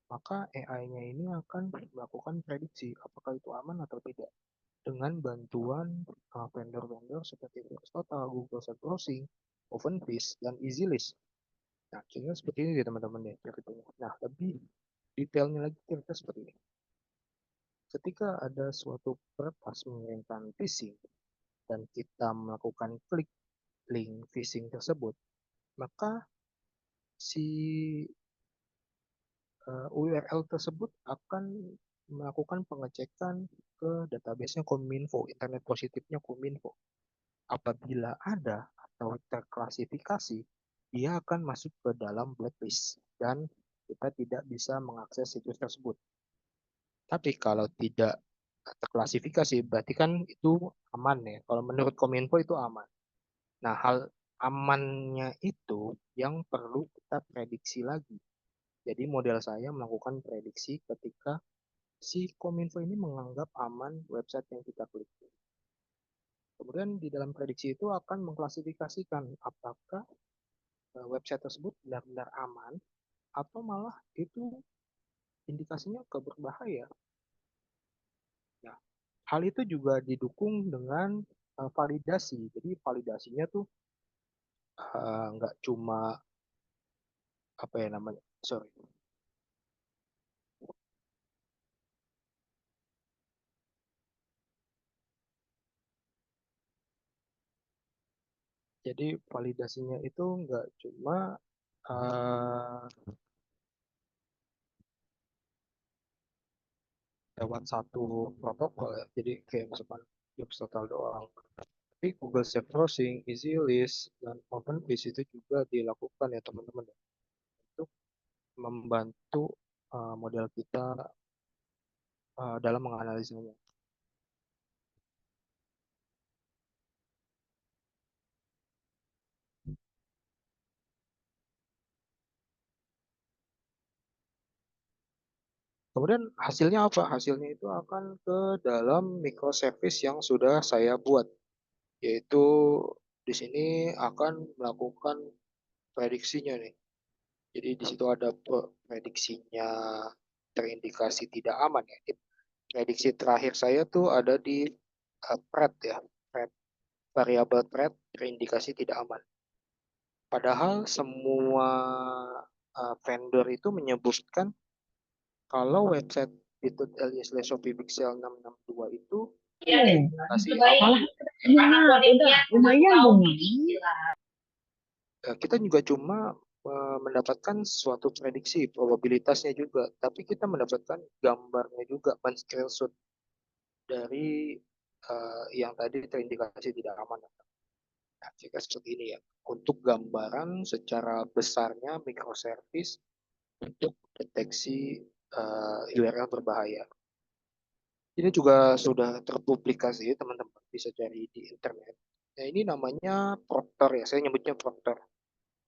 maka AI-nya ini akan melakukan prediksi apakah itu aman atau tidak dengan bantuan vendor-vendor seperti Total, Google Search Browsing, OpenFish, dan EasyList. Nah, kira seperti ini ya teman-teman ya ceritanya. Nah, lebih detailnya lagi kira seperti ini. Ketika ada suatu peretas mengirimkan phishing dan kita melakukan klik link phishing tersebut, maka si URL tersebut akan melakukan pengecekan ke database-nya Kominfo, internet positifnya Kominfo. Apabila ada atau terklasifikasi, dia akan masuk ke dalam blacklist dan kita tidak bisa mengakses situs tersebut. Tapi kalau tidak terklasifikasi, berarti kan itu aman ya. Kalau menurut Kominfo itu aman. Nah, hal amannya itu yang perlu kita prediksi lagi. Jadi model saya melakukan prediksi ketika si Kominfo ini menganggap aman website yang kita klik. Kemudian di dalam prediksi itu akan mengklasifikasikan apakah website tersebut benar-benar aman atau malah itu indikasinya ke berbahaya. Nah, hal itu juga didukung dengan validasi. Jadi validasinya tuh nggak cuma apa ya namanya, sorry. Jadi validasinya itu nggak cuma uh, lewat satu protokol ya. Jadi kayak misalkan Jobs Total doang. Tapi Google Search Browsing, EasyList, dan OpenFish itu juga dilakukan ya teman-teman ya, untuk membantu model kita dalam menganalisanya. Kemudian hasilnya apa? Hasilnya itu akan ke dalam microservice yang sudah saya buat, yaitu di sini akan melakukan prediksinya nih. Jadi di situ ada prediksinya terindikasi tidak aman ya. Prediksi terakhir saya tuh ada di threat ya, threat, variabel threat terindikasi tidak aman. Padahal semua vendor itu menyebutkan kalau website bit.ly/shopee pixel 662 itu indikasi aman. Lumayan dong. Kita juga cuma mendapatkan suatu prediksi probabilitasnya juga, tapi kita mendapatkan gambarnya juga, men-screenshot dari yang tadi terindikasi tidak aman. Nah, jika seperti ini ya, untuk gambaran secara besarnya microservice untuk deteksi URL berbahaya. Ini juga sudah terpublikasi, teman-teman bisa cari di internet. Nah, ini namanya Proctor ya, saya nyebutnya Proctor.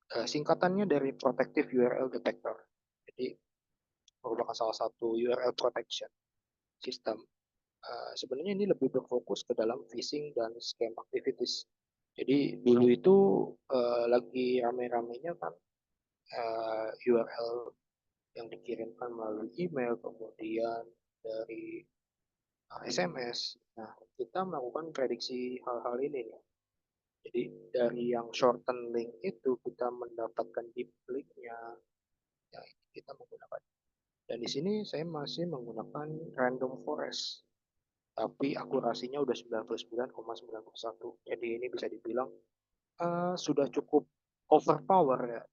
Singkatannya dari Protective URL Detector. Jadi merupakan salah satu URL protection system. Sebenarnya ini lebih berfokus ke dalam phishing dan scam activities. Jadi dulu itu lagi rame-ramenya kan URL yang dikirimkan melalui email, kemudian dari SMS. Nah, kita melakukan prediksi hal-hal ini nih. Jadi dari yang shorten link itu kita mendapatkan deep linknya, ya kita menggunakan. Dan di sini saya masih menggunakan random forest, tapi akurasinya udah 99,91. Jadi ini bisa dibilang sudah cukup overpower ya.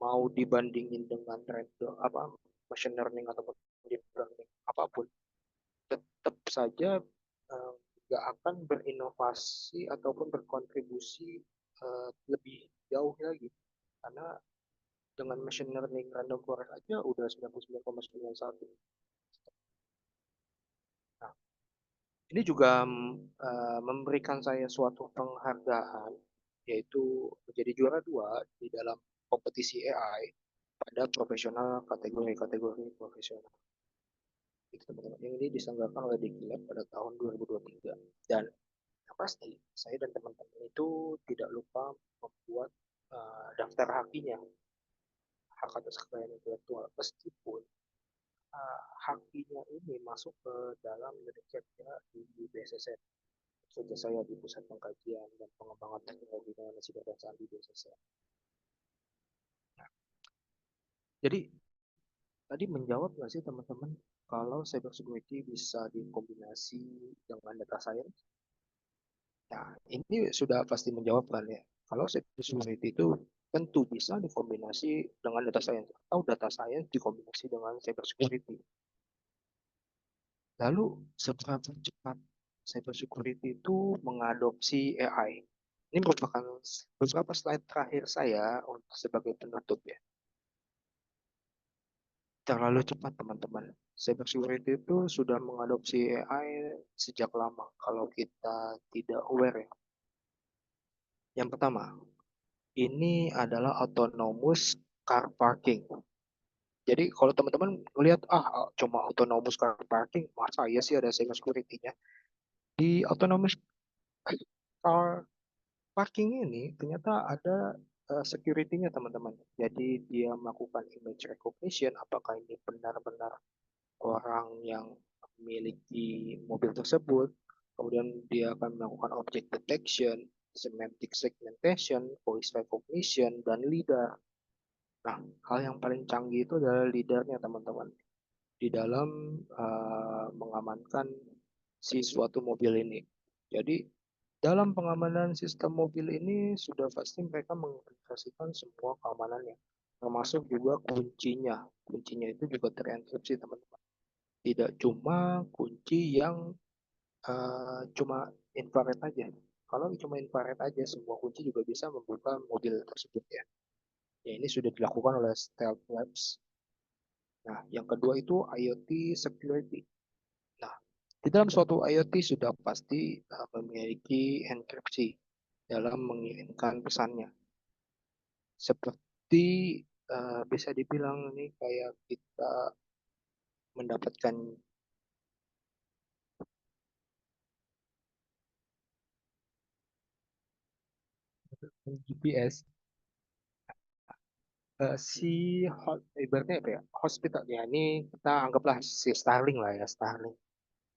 Mau dibandingin dengan random machine learning ataupun deep learning apapun, tetap saja nggak akan berinovasi ataupun berkontribusi lebih jauh lagi, karena dengan machine learning random forest aja udah 99,91. Nah, ini juga memberikan saya suatu penghargaan, yaitu menjadi juara 2 di dalam kompetisi AI pada profesional kategori-kategori profesional. Itu teman-teman. Yang ini diselenggarakan oleh Diklat pada tahun 2023. Dan yang pasti, saya dan teman-teman itu tidak lupa membuat daftar hakinya, hak atas kekayaan intelektual, meskipun hakinya ini masuk ke dalam unit-nya di BSSN. Kerja saya di Pusat Pengkajian dan Pengembangan Teknologi Informasi dan Sandi BSSN. Nah, jadi tadi menjawab nggak sih teman-teman kalau cyber security bisa dikombinasi dengan data science? Nah, ini sudah pasti menjawab kan ya. Kalau cyber security itu tentu bisa dikombinasi dengan data science atau data science dikombinasi dengan cyber security. Lalu seberapa cepat cyber security itu mengadopsi AI? Ini merupakan beberapa slide terakhir saya untuk sebagai penutup ya. Terlalu cepat teman-teman. Cyber security itu sudah mengadopsi AI sejak lama kalau kita tidak aware ya. Yang pertama, ini adalah autonomous car parking. Jadi kalau teman-teman melihat cuma autonomous car parking, masa ya sih ada cyber security-nya? Di autonomous car parking ini ternyata ada security-nya teman-teman. Jadi dia melakukan image recognition, apakah ini benar-benar orang yang memiliki mobil tersebut. Kemudian dia akan melakukan object detection, semantic segmentation, voice recognition, dan LiDAR. Nah, hal yang paling canggih itu adalah LiDAR-nya teman-teman. Di dalam mengamankan si suatu mobil ini. Jadi dalam pengamanan sistem mobil ini sudah pasti mereka mengintegrasikan semua keamanannya, termasuk juga kuncinya. Kuncinya itu juga terenkripsi teman-teman. Tidak cuma kunci yang cuma infrared aja. Kalau cuma infrared aja, semua kunci juga bisa membuka mobil tersebut ya. Ya ini sudah dilakukan oleh Stealth Labs. Nah, yang kedua itu IoT security. Nah, di dalam suatu IoT sudah pasti memiliki enkripsi dalam mengirimkan pesannya. Seperti bisa dibilang ini kayak kita mendapatkan GPS. Ibaratnya apa ya, hospital ya, ini kita anggaplah si Starlink lah ya,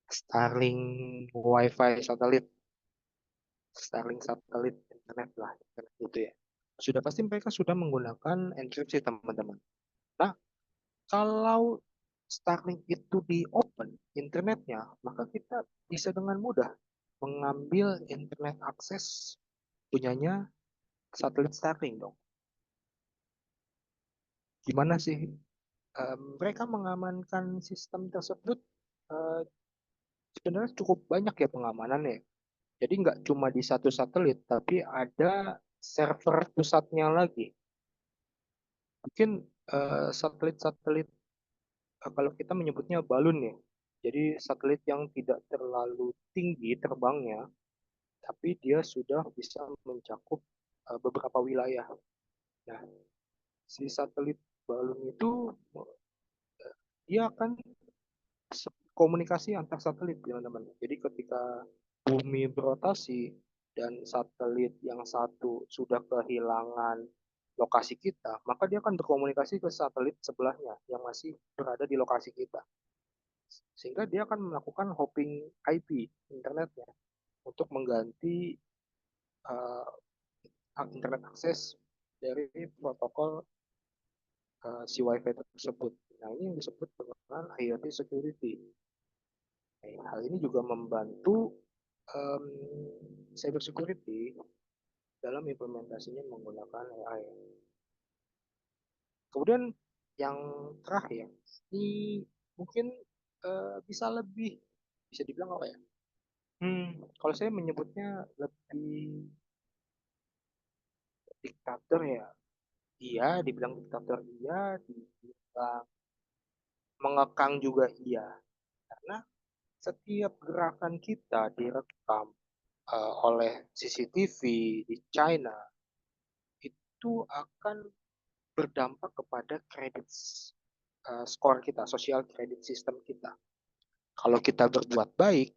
Starlink WiFi satelit, Starlink satelit internet lah, internet gitu ya. Sudah pasti mereka sudah menggunakan enkripsi teman-teman. Nah, kalau Starlink itu di open internetnya, maka kita bisa dengan mudah mengambil internet akses punyanya satelit Starlink dong. Gimana sih mereka mengamankan sistem tersebut? eh, Sebenarnya cukup banyak ya pengamanannya. Jadi nggak cuma di satu satelit, tapi ada server pusatnya lagi. Mungkin satelit-satelit kalau kita menyebutnya balon ya. Jadi satelit yang tidak terlalu tinggi terbangnya, tapi dia sudah bisa mencakup beberapa wilayah. Nah, si satelit balon itu dia akan komunikasi antar satelit, teman-teman. Jadi ketika bumi berotasi dan satelit yang satu sudah kehilangan lokasi kita, maka dia akan berkomunikasi ke satelit sebelahnya yang masih berada di lokasi kita. Sehingga dia akan melakukan hopping IP internetnya untuk mengganti uh, internet akses dari protokol si WiFi tersebut. Nah, ini yang disebut dengan IoT security. Nah, hal ini juga membantu um, cyber security dalam implementasinya menggunakan AI. Kemudian yang terakhir, ini mungkin bisa lebih, bisa dibilang apa ya? Kalau saya menyebutnya lebih diktator ya, iya, dibilang diktator iya, dibilang mengekang juga iya. Karena setiap gerakan kita direkam oleh CCTV di China itu akan berdampak kepada kredit skor kita, social credit system kita. Kalau kita berbuat baik,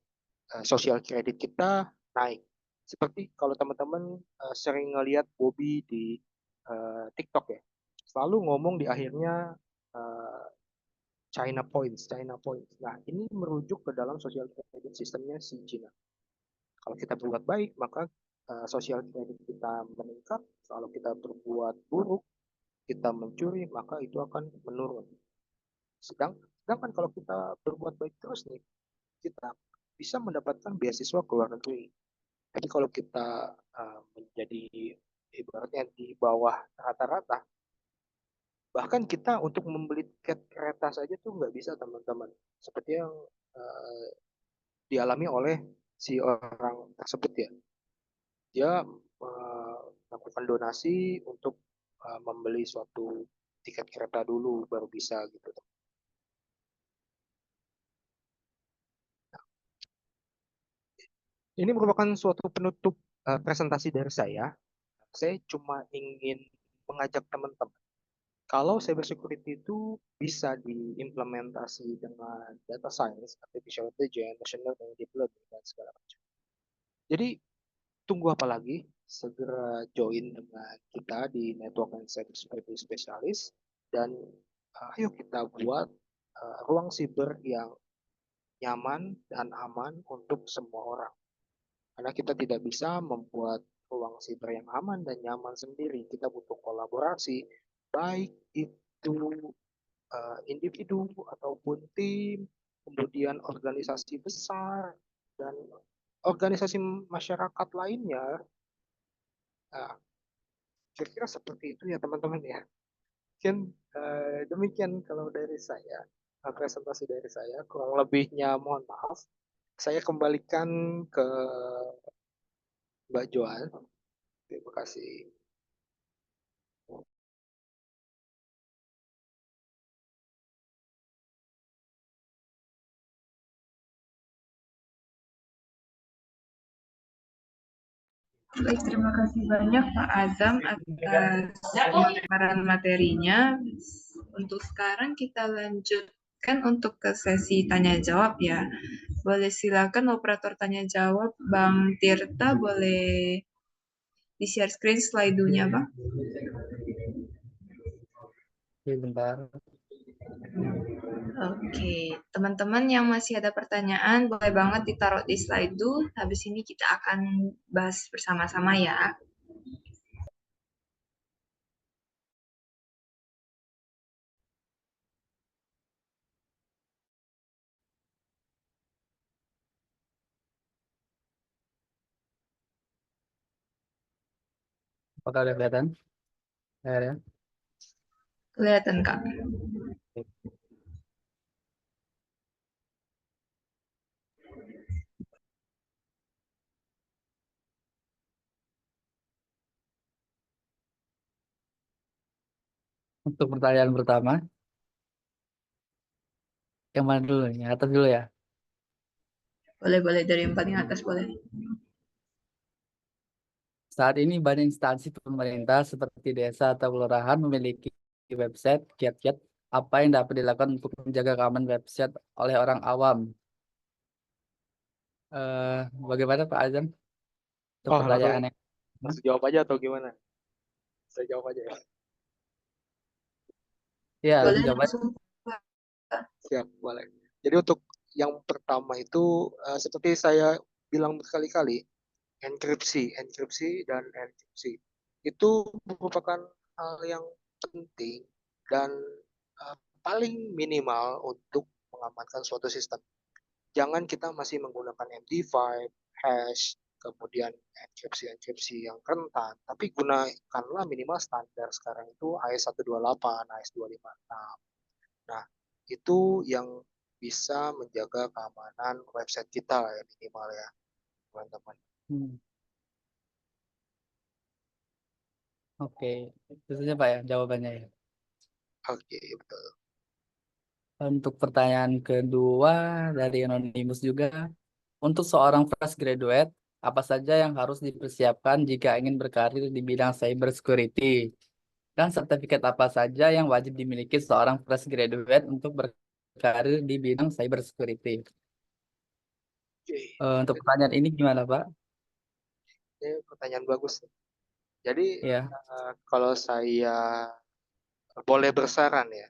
social credit kita naik. Seperti kalau teman-teman sering ngelihat Bobby di TikTok ya, selalu ngomong di akhirnya uh, China Points, China Points. Nah, ini merujuk ke dalam social credit systemnya si China. Kalau kita berbuat baik, maka social credit kita meningkat. Kalau kita berbuat buruk, kita mencuri, maka itu akan menurun. Sedangkan kalau kita berbuat baik terus nih, kita bisa mendapatkan beasiswa ke luar negeri. Tapi kalau kita menjadi ibaratnya di bawah rata-rata, bahkan kita untuk membeli tiket kereta saja tuh nggak bisa, teman-teman. Seperti yang uh, dialami oleh si orang tersebut ya. Dia melakukan donasi untuk membeli suatu tiket kereta dulu baru bisa gitu. Ini merupakan suatu penutup presentasi dari saya. Saya cuma ingin mengajak teman-teman, kalau cyber security itu bisa diimplementasi dengan data science, artificial intelligence, machine learning, deep learning, dan segala macam. Jadi tunggu apa lagi? Segera join dengan kita di Network and Cyber Security Specialist dan ayo kita buat ruang siber yang nyaman dan aman untuk semua orang. Karena kita tidak bisa membuat ruang siber yang aman dan nyaman sendiri. Kita butuh kolaborasi, baik itu individu ataupun tim, kemudian organisasi besar, dan organisasi masyarakat lainnya. Nah, kira-kira seperti itu ya teman-teman ya. Mungkin demikian kalau dari saya, presentasi dari saya. Kurang lebihnya mohon maaf. Saya kembalikan ke Mbak Joan. Terima kasih. Baik, terima kasih banyak Pak Azam atas pemaparan materinya. Untuk sekarang kita lanjutkan untuk ke sesi tanya jawab ya. Boleh silakan operator tanya jawab Bang Tirta, boleh di-share screen slide-nya Bang. Oke, bentar. Oke, teman-teman yang masih ada pertanyaan boleh banget ditaruh di slide dulu. Habis ini kita akan bahas bersama-sama ya. Apakah udah kelihatan? Ya. Kelihatan Kak. Untuk pertanyaan pertama, yang mana dulu? Yang atas dulu ya. Boleh dari yang paling atas boleh. Saat ini banyak instansi pemerintah seperti desa atau kelurahan memiliki website, kiat-kiat apa yang dapat dilakukan untuk menjaga keamanan website oleh orang awam. Bagaimana Pak Azam? Untuk Oh, langsung pertanyaannya. langsung jawab aja atau gimana? Saya jawab aja ya. Ya, Boleh langsung jawab aja. langsung. Siap, boleh. Jadi untuk yang pertama itu seperti saya bilang berkali-kali, enkripsi dan enkripsi itu merupakan hal yang penting dan paling minimal untuk mengamankan suatu sistem. Jangan kita masih menggunakan MD5, hash, kemudian enkripsi yang rentan, tapi gunakanlah minimal standar sekarang itu AES-128, AES-256. Nah, itu yang bisa menjaga keamanan website kita lah ya minimal ya, teman-teman. Oke, itu saja Pak ya jawabannya ya. Oke, betul. Untuk pertanyaan kedua dari Anonymous juga, untuk seorang fresh graduate, apa saja yang harus dipersiapkan jika ingin berkarir di bidang cyber security? Dan sertifikat apa saja yang wajib dimiliki seorang fresh graduate untuk berkarir di bidang cyber security? Oke, Untuk pertanyaan ini gimana Pak? ini pertanyaan bagus. Jadi Ya. kalau saya boleh bersaran ya,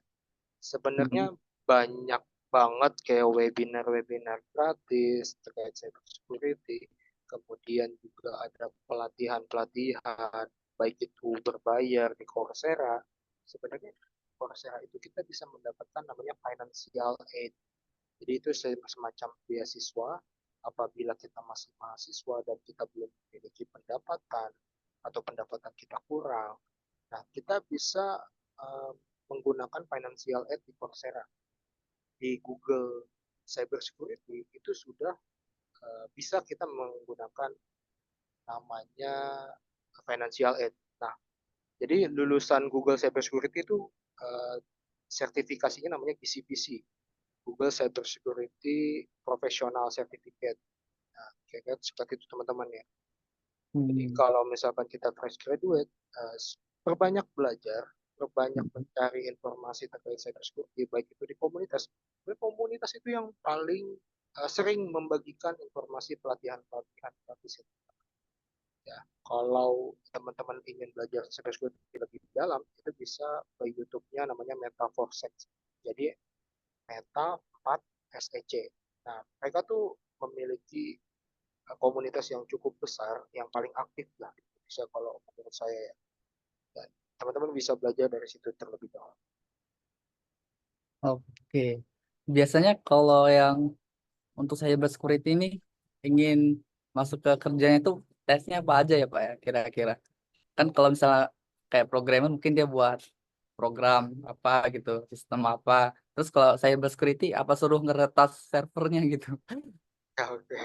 sebenarnya Mhm. banyak banget kayak webinar-webinar gratis terkait cyber security. Kemudian juga ada pelatihan-pelatihan, baik itu berbayar di Coursera. Sebenarnya Coursera itu kita bisa mendapatkan namanya financial aid. Jadi itu semacam beasiswa apabila kita masih mahasiswa dan kita belum memiliki pendapatan atau pendapatan kita kurang. Nah, kita bisa uh, menggunakan financial aid di Coursera. Di Google Cyber Security itu sudah bisa kita menggunakan namanya financial aid. Nah, jadi lulusan Google Cyber Security itu sertifikasinya namanya GCPC, Google Cyber Security Professional Certificate. Nah, kira-kira seperti itu teman-teman ya. Jadi kalau misalkan kita fresh graduate, perbanyak belajar, perbanyak mencari informasi terkait cyber security, baik itu di komunitas. Komunitas itu yang paling sering membagikan informasi pelatihan-pelatihan gratis. Ya, kalau teman-teman ingin belajar cyber security lebih dalam, itu bisa ke YouTube-nya namanya Meta Forsex. Jadi Meta 4 SEC. Nah, mereka tuh memiliki komunitas yang cukup besar, yang paling aktif lah di Indonesia kalau menurut saya ya. Dan teman-teman bisa belajar dari situ terlebih dahulu. Oke. Biasanya kalau yang untuk cyber security ini ingin masuk ke kerjanya itu tesnya apa aja ya Pak ya kira-kira? Kan kalau misalnya kayak programmer mungkin dia buat program apa gitu, sistem apa. Terus kalau cyber security apa suruh ngeretas servernya gitu. Ya, oke.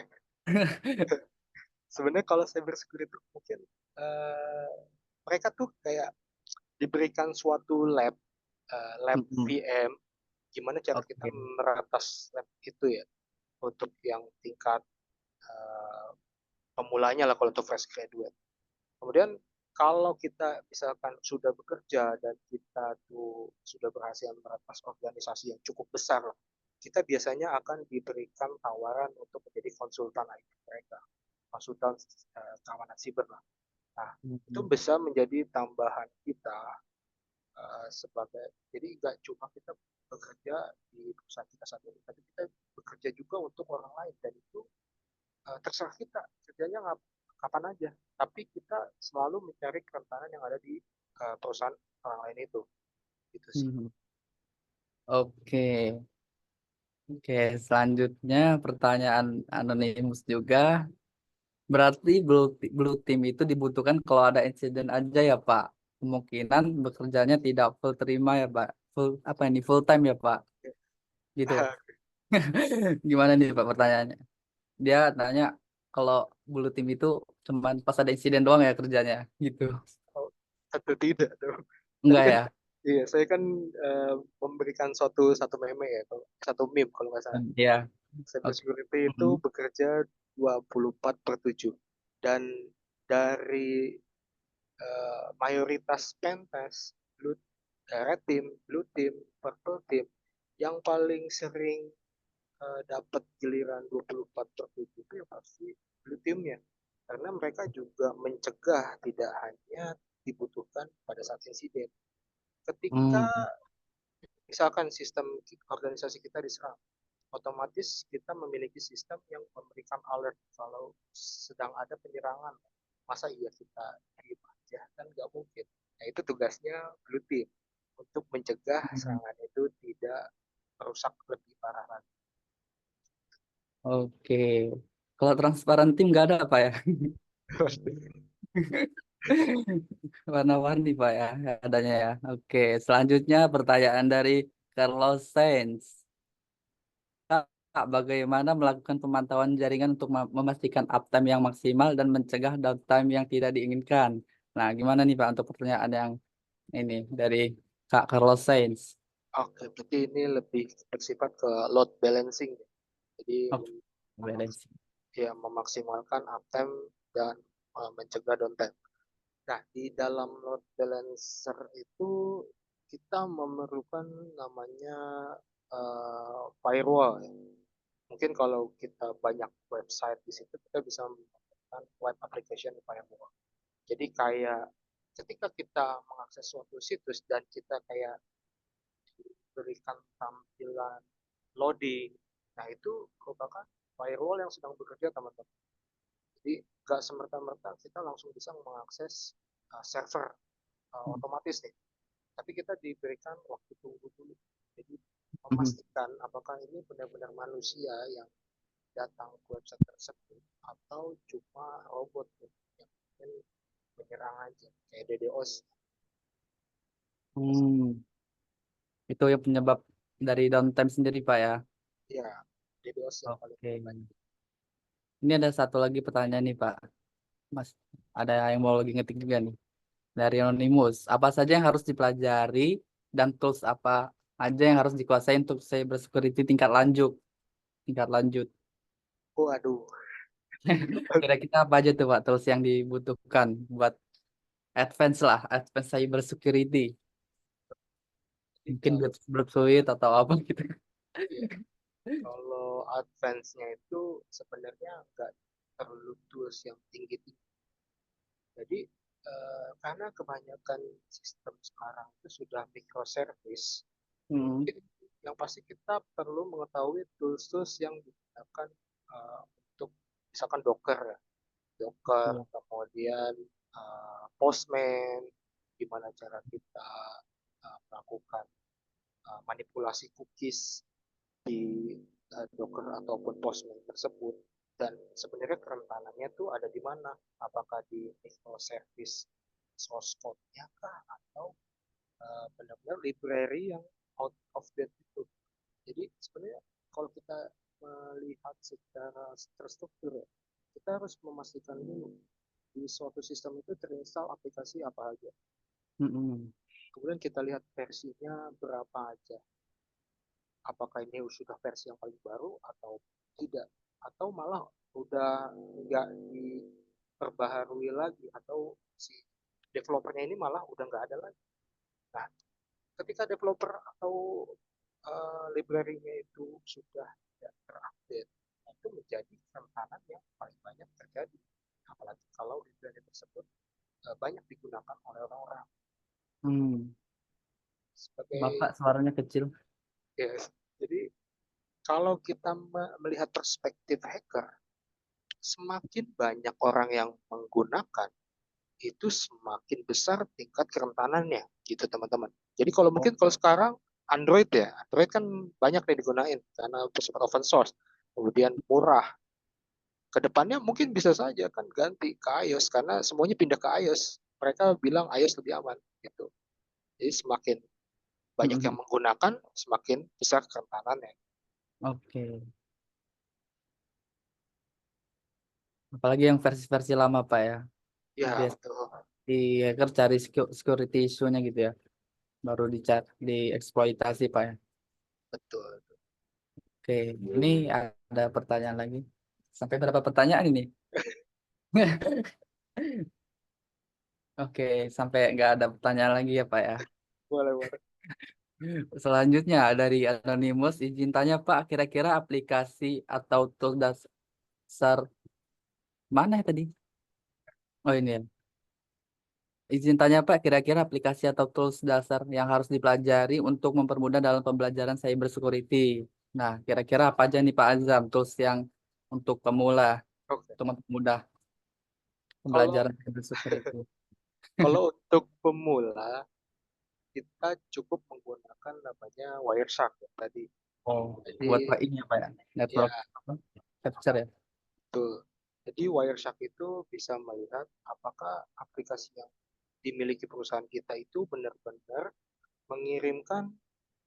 Sebenarnya kalau cyber security mungkin uh, mereka tuh kayak diberikan suatu lab Mm-mm. VM, gimana cara kita Oke. meratas lab itu ya untuk yang tingkat uh, pemulanya lah kalau untuk fresh graduate. Kemudian kalau kita misalkan sudah bekerja dan kita tuh sudah berhasil meratas organisasi yang cukup besar, kita biasanya akan diberikan tawaran untuk menjadi konsultan IT mereka, konsultan keamanan siber lah. Nah, itu Mm-mm. bisa menjadi tambahan kita sebagai, jadi nggak cuma kita bekerja di perusahaan kita saat ini, tapi kita bekerja juga untuk orang lain dan itu terserah kita kerjanya kapan aja, tapi kita selalu mencari kerentanan yang ada di perusahaan orang lain itu sih. Mhm. Oke. Oke, selanjutnya pertanyaan anonimus juga. Berarti blue team itu dibutuhkan kalau ada insiden aja ya Pak. Kemungkinan bekerjanya tidak full terima ya Pak. Full apa ini full time ya Pak. Gitu. Gimana nih Pak pertanyaannya? Dia tanya kalau blue team itu cuman pas ada insiden doang ya kerjanya gitu. Oh, atau tidak dong. Tadi Enggak kan ya? iya saya kan memberikan satu satu meme ya, satu meme kalau nggak salah. Iya. Cyber Oke. security itu Mhm. bekerja 24/7 dan dari mayoritas pentest, red team, blue team, purple team, yang paling sering dapat giliran 24/7 itu ya pasti blue teamnya. Karena mereka juga mencegah, tidak hanya dibutuhkan pada saat insiden. Ketika Hmm. misalkan sistem organisasi kita diserang, otomatis kita memiliki sistem yang memberikan alert kalau sedang ada penyerangan. Masa iya kita diem aja? Kan nggak mungkin. Nah, itu tugasnya blue team untuk mencegah serangan itu tidak merusak lebih parah lagi. Oke. Kalau transparan tim nggak ada apa ya? Warna-warni Pak ya adanya ya. Oke, selanjutnya pertanyaan dari Carlos Sainz. Kak, bagaimana melakukan pemantauan jaringan untuk memastikan uptime yang maksimal dan mencegah downtime yang tidak diinginkan? Nah, gimana nih Pak untuk pertanyaan yang ini dari Kak Carlos Sainz? Oke, berarti ini lebih bersifat ke load balancing. Jadi Oke, balance. memaksimalkan uptime dan mencegah downtime. Nah, di dalam load balancer itu kita memerlukan namanya firewall. Ya. Mungkin kalau kita banyak website di situ, kita bisa menggunakan web application firewall. Jadi kayak ketika kita mengakses suatu situs dan kita kayak diberikan tampilan loading, nah itu merupakan firewall yang sedang bekerja, teman-teman. Jadi nggak semerta-merta kita langsung bisa mengakses server otomatis nih. Tapi kita diberikan waktu tunggu dulu. Jadi memastikan apakah ini benar-benar manusia yang datang ke website tersebut atau cuma robot yang ingin menyerang aja kayak DDoS. Hmm, itu yang penyebab dari downtime sendiri Pak ya. Ya, DDoS yang paling Oke. banyak. Ini ada satu lagi pertanyaan nih Pak. Mas, ada yang mau lagi ngetik juga nih. Dari Anonymous. Apa saja yang harus dipelajari dan tools apa aja yang harus dikuasai untuk cyber security tingkat lanjut? Tingkat lanjut. Waduh, Kira-kira apa aja tuh Pak tools yang dibutuhkan buat advance lah, advance cyber security. Mungkin kalau Burp Suite atau apa gitu. ya, kalau advance-nya itu sebenarnya nggak perlu tools yang tinggi-tinggi. Jadi karena kebanyakan sistem sekarang itu sudah microservice, Hmm. mungkin yang pasti kita perlu mengetahui tools-tools yang digunakan untuk misalkan Docker, ya. Docker, Iya. kemudian Postman, gimana cara kita melakukan manipulasi cookies di Docker ataupun Postman tersebut. Dan sebenarnya kerentanannya tuh ada di mana? Apakah di microservice source code-nya kah atau benar-benar library yang out of date itu. Jadi sebenarnya kalau kita melihat secara terstruktur, kita harus memastikan dulu di suatu sistem itu terinstall aplikasi apa aja. Hmm. Kemudian kita lihat versinya berapa aja. Apakah ini sudah versi yang paling baru atau tidak? Atau malah udah nggak diperbaharui lagi atau si developernya ini malah udah nggak ada lagi. Nah, ketika developer atau library-nya itu sudah tidak terupdate, itu menjadi kerentanan yang paling banyak terjadi. Apalagi kalau library tersebut banyak digunakan oleh orang-orang. Hmm. Sebagai Bapak suaranya kecil. ya, jadi kalau kita melihat perspektif hacker, semakin banyak orang yang menggunakan, itu semakin besar tingkat kerentanannya, gitu teman-teman. Jadi kalau mungkin kalau sekarang Android ya, Android kan banyak yang digunain karena bersifat open source, kemudian murah. Kedepannya mungkin bisa saja kan ganti ke iOS karena semuanya pindah ke iOS. Mereka bilang iOS lebih aman, gitu. Jadi semakin banyak yang Hmm. menggunakan, semakin besar kerentanannya. Oke. Apalagi yang versi-versi lama Pak ya. Ya Biasa betul, di hacker cari security issue-nya gitu ya. Baru dicari, dieksploitasi Pak ya. betul. Oke, ini ada pertanyaan lagi. Sampai berapa pertanyaan ini? Oke, sampai nggak ada pertanyaan lagi ya Pak ya. Boleh, boleh. Selanjutnya dari Anonymous, izin tanya Pak, kira-kira aplikasi atau tool dasar mana ya tadi? Oh ini ya. Izin tanya Pak, kira-kira aplikasi atau tools dasar yang harus dipelajari untuk mempermudah dalam pembelajaran cyber security. Nah, kira-kira apa aja nih Pak Azam, tools yang untuk pemula, Oke. untuk mempermudah Kalau pembelajaran cyber security. kalau untuk pemula kita cukup menggunakan namanya Wireshark ya, tadi. Oh, Jadi buat Pak ini ya Pak ya, ya network apa? Capture ya. betul. Jadi Wireshark itu bisa melihat apakah aplikasi yang dimiliki perusahaan kita itu benar-benar mengirimkan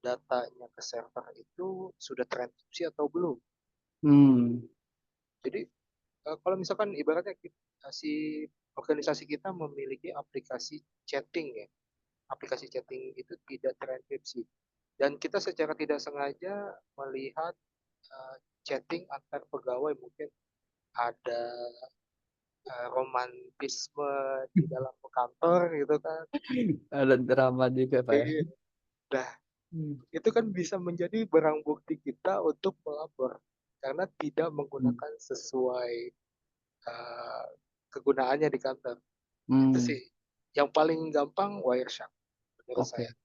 datanya ke server itu sudah terenkripsi atau belum. Hmm, Jadi kalau misalkan ibaratnya si organisasi kita memiliki aplikasi chatting ya, aplikasi chatting itu tidak terenkripsi dan kita secara tidak sengaja melihat uh, chatting antar pegawai, mungkin ada romantisme di dalam kantor gitu kan. ada drama juga Pak ya. Iya. Nah, Hmm. itu kan bisa menjadi barang bukti kita untuk melapor karena tidak Hmm. menggunakan sesuai uh, kegunaannya di kantor. Itu Hmm, sih yang paling gampang Wireshark menurut saya. oke.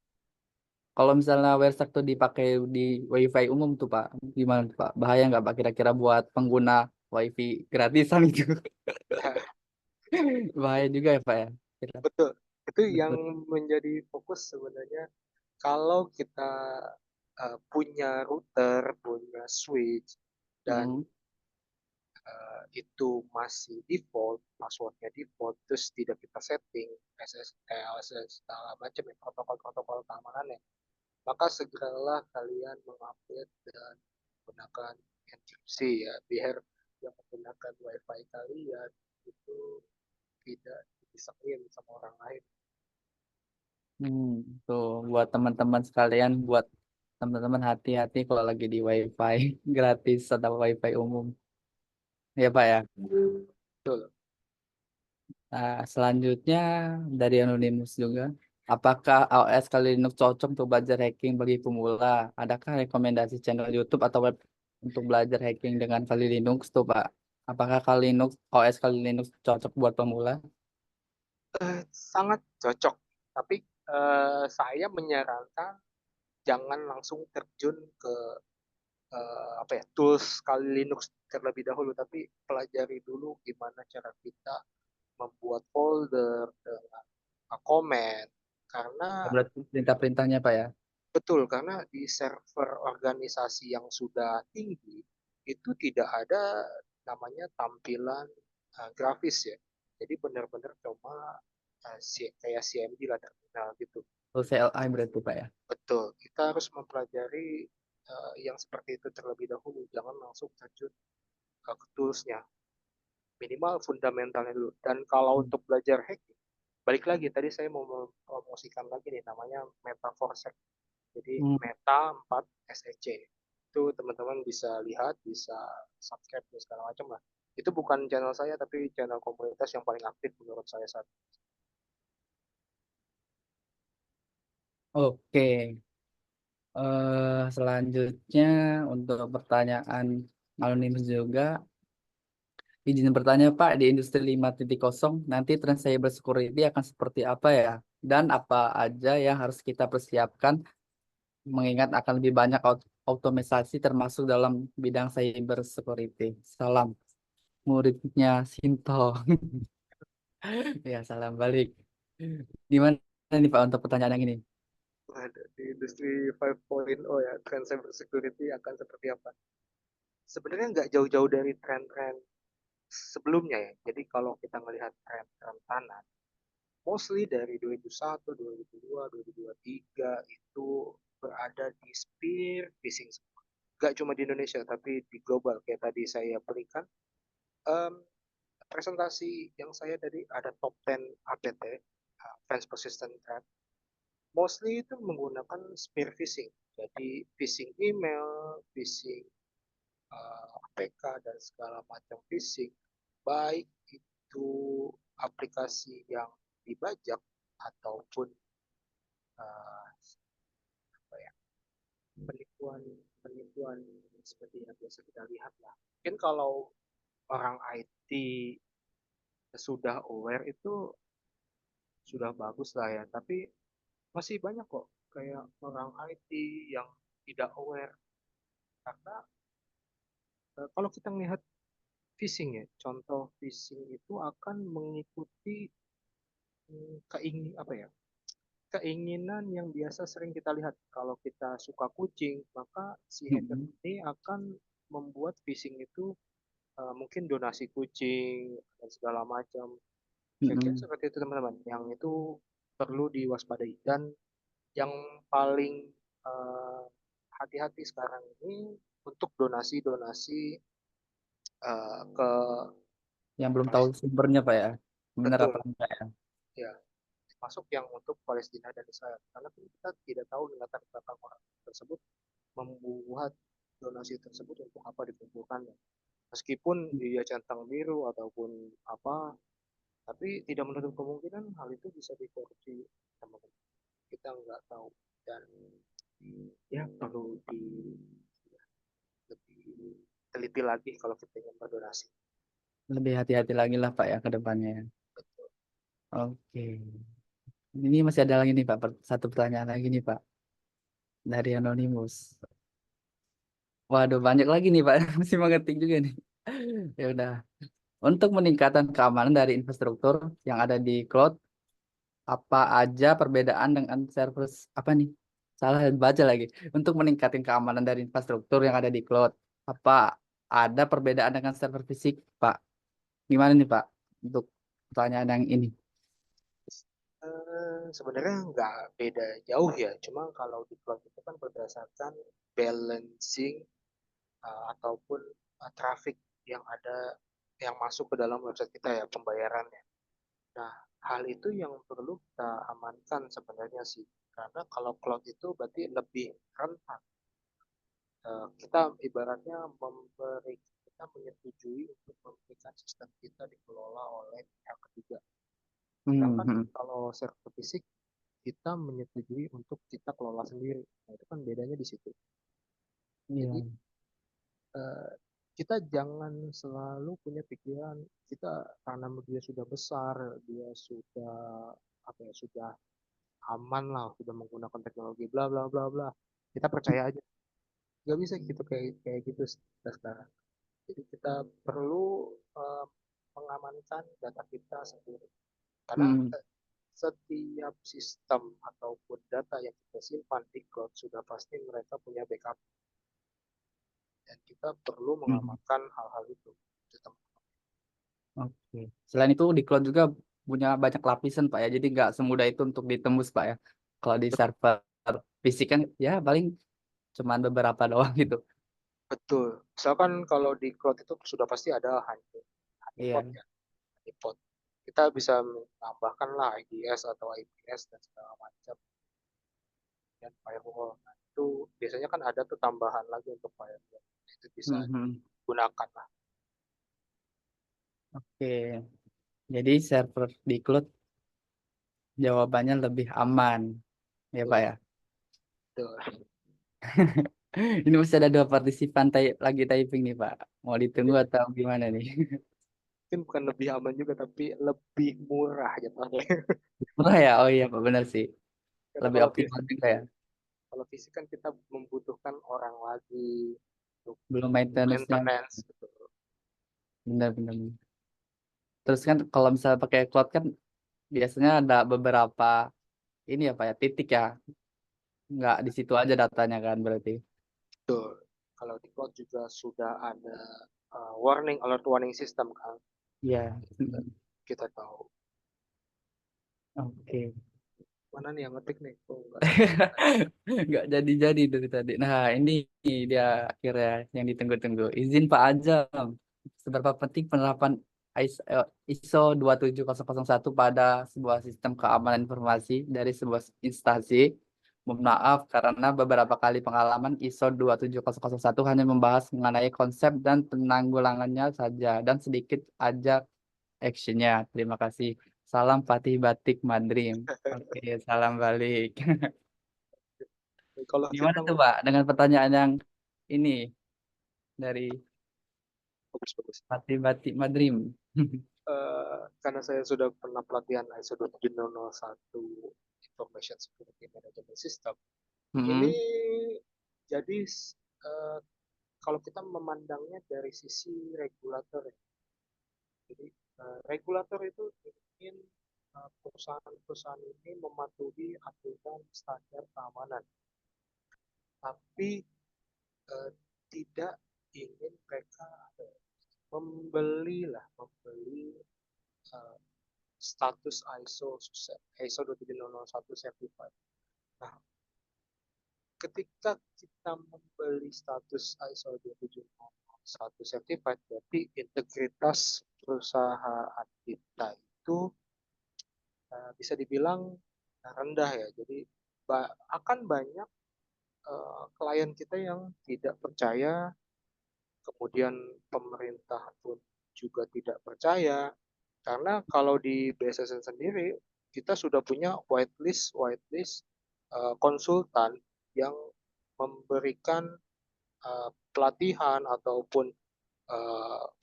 Kalau misalnya Webstack tuh dipakai di WiFi umum tuh Pak, gimana tuh Pak? Bahaya nggak Pak kira-kira buat pengguna WiFi gratisan itu? Bahaya juga ya Pak ya? Kira- Betul. Itu yang Betul. menjadi fokus sebenarnya. Kalau kita punya router, punya switch, dan Hmm. itu masih default, passwordnya default, terus tidak kita setting SSL, segala macam ya, protokol-protokol keamanannya, maka segeralah kalian mengupdate dan menggunakan enkripsi ya, biar yang menggunakan wifi kalian itu tidak disengin sama orang lain. Hmm, tuh buat teman-teman sekalian, buat teman-teman hati-hati kalau lagi di WiFi gratis atau WiFi umum. Ya Pak ya. Betul. Nah, selanjutnya dari Anonymous juga. Apakah AOS kali Linux cocok untuk belajar hacking bagi pemula? Adakah rekomendasi channel YouTube atau web untuk belajar hacking dengan Kali Linux tuh Pak? Apakah Kali Linux, OS Kali Linux cocok buat pemula? Sangat cocok, tapi saya menyarankan jangan langsung terjun ke apa ya, tools kali Linux terlebih dahulu, tapi pelajari dulu gimana cara kita membuat folder dengan komen, karena Berarti perintah-perintahnya Pak ya? betul, karena di server organisasi yang sudah tinggi itu tidak ada namanya tampilan grafis ya, jadi benar-benar cuma kayak CMD lah, terminal gitu. Full CLI berarti Pak ya? Betul, kita harus mempelajari yang seperti itu terlebih dahulu, jangan langsung terjun ke toolsnya, minimal fundamentalnya dulu. Dan kalau Hmm. untuk belajar hacking, balik lagi tadi saya mau mempromosikan lagi nih, namanya Meta Forsec. Jadi Hmm. Meta 4 SEC. Itu teman-teman bisa lihat, bisa subscribe dan segala macam lah. Itu bukan channel saya, tapi channel komunitas yang paling aktif menurut saya saat ini. Oke. Selanjutnya untuk pertanyaan Anonymous juga. Izin bertanya Pak, di industri 5.0 nanti tren cyber security akan seperti apa ya? Dan apa aja yang harus kita persiapkan mengingat akan lebih banyak otomatisasi termasuk dalam bidang cyber security. Salam, muridnya Sinto. Ya, salam balik. Gimana nih Pak untuk pertanyaan yang ini? Di industri 5.0 ya, tren cyber security akan seperti apa? Sebenarnya nggak jauh-jauh dari tren-tren sebelumnya ya. Jadi kalau kita melihat tren kerentanan, mostly dari 2001, 2002, 2023 itu berada di spear phishing. Gak cuma di Indonesia, tapi di global. Kayak tadi saya berikan um, presentasi yang saya tadi ada top 10 APT, Advanced Persistent Threat. Mostly itu menggunakan spear phishing. Jadi phishing email, phishing APK dan segala macam phishing, baik itu aplikasi yang dibajak ataupun uh, apa ya, penipuan penipuan seperti yang biasa kita lihat lah. Mungkin kalau orang IT sudah aware itu sudah bagus lah ya, tapi masih banyak kok kayak orang IT yang tidak aware karena kalau kita melihat phishing ya, contoh phishing itu akan mengikuti keinginan yang biasa sering kita lihat. Kalau kita suka kucing, maka si hacker ini akan membuat phishing itu mungkin donasi kucing dan segala macam. Kira-kira seperti itu teman-teman. Yang itu perlu diwaspadai. Dan yang paling hati-hati sekarang ini untuk donasi-donasi ke Yang belum tahu sumbernya Pak ya, benar betul apa enggak ya? ya, masuk yang untuk Palestina dan Israel. Karena kita tidak tahu latar belakang orang tersebut membuat donasi tersebut untuk apa dikumpulkannya. Meskipun dia centang biru ataupun apa, tapi tidak menutup kemungkinan hal itu bisa dikorupsi teman-teman. Kita nggak tahu dan ya perlu lebih teliti lagi kalau kita ingin berdonasi. Lebih hati-hati lagi lah Pak ya ke depannya. Oke. Ini masih ada lagi nih Pak, satu pertanyaan lagi nih Pak dari Anonymous. Waduh, banyak lagi nih Pak, masih mengetik juga nih. Ya udah. Untuk meningkatkan keamanan dari infrastruktur yang ada di cloud, apa aja perbedaan dengan server apa nih? Salah baca lagi. Untuk meningkatkan keamanan dari infrastruktur yang ada di cloud, apa ada perbedaan dengan server fisik, Pak? Gimana nih Pak? Untuk pertanyaan yang ini. Sebenarnya nggak beda jauh ya, cuma kalau di cloud itu kan berdasarkan balancing ataupun traffic yang ada yang masuk ke dalam website kita ya, pembayarannya. Nah, hal itu yang perlu kita amankan sebenarnya sih, karena kalau cloud itu berarti lebih rentan. Kita ibaratnya kita menyetujui untuk memberikan sistem kita dikelola oleh pihak ketiga. Sedangkan kalau server fisik kita menyetujui untuk kita kelola sendiri. Nah, itu kan bedanya di situ. Jadi kita jangan selalu punya pikiran kita karena dia sudah besar, dia sudah sudah aman lah, sudah menggunakan teknologi bla bla bla bla. Kita percaya aja. Gak bisa gitu kayak gitu sekarang. Jadi kita perlu mengamankan data kita sendiri. Karena setiap sistem ataupun data yang kita simpan di cloud sudah pasti mereka punya backup. Dan kita perlu mengamankan hal-hal itu. Oke. Selain itu di cloud juga punya banyak lapisan Pak ya, jadi nggak semudah itu untuk ditembus Pak ya. Kalau di server fisik kan ya paling cuman beberapa doang gitu. Betul. Misalkan kalau di cloud itu sudah pasti ada Iya. honeypot ya. Honeypot. Kita bisa menambahkan lah IDS atau IPS dan segala macam. Dan firewall. Nah, itu biasanya kan ada tuh tambahan lagi untuk firewall. Itu bisa digunakan lah. Oke. Jadi server di cloud jawabannya lebih aman, ya Pak ya. Betul. Ini masih ada dua partisipan lagi typing nih Pak. Mau ditunggu atau gimana nih? Mungkin bukan lebih aman juga, tapi lebih murah jatuhnya. Murah ya? Oh iya Pak, benar sih. Karena Lebih optimal juga ya. kalau fisik kan kita membutuhkan orang lagi untuk Belum maintenance-nya. maintenance. Gitu. Benar-benar. Terus kan kalau misalnya pakai cloud kan biasanya ada beberapa ini ya Pak ya, titik ya. Nggak di situ aja datanya kan berarti. Betul. Kalau di cloud juga sudah ada warning, alert warning system kan. Iya. Kita tahu. Oke. Mana nih yang ngetik nih? Oh, Nggak jadi-jadi dari tadi. Nah, ini dia akhirnya yang ditunggu-tunggu. Izin Pak Ajam, seberapa penting penerapan ISO 27001 pada sebuah sistem keamanan informasi dari sebuah instansi Mohon maaf karena beberapa kali pengalaman ISO 27001 hanya membahas mengenai konsep dan penanggulangannya saja dan sedikit aja actionnya. Terima kasih. Salam Fatih Batik Madrim. Oke, salam balik. Kalau Gimana kita tuh Pak dengan pertanyaan yang ini dari bagus-bagus. Fatih Batik Madrim? Karena saya sudah pernah pelatihan ISO 27001 Information Security Management System, ini Mm-mm. jadi eh, kalau kita memandangnya dari sisi regulator, jadi regulator itu ingin perusahaan-perusahaan ini mematuhi aturan standar keamanan, tapi eh, tidak ingin mereka membeli eh, status ISO 27001 certified. Nah, ketika kita membeli status ISO 27001 certified, berarti integritas perusahaan kita itu bisa dibilang rendah ya. Jadi akan banyak klien kita yang tidak percaya, kemudian pemerintah pun juga tidak percaya, karena kalau di BSSN sendiri kita sudah punya whitelist konsultan yang memberikan pelatihan ataupun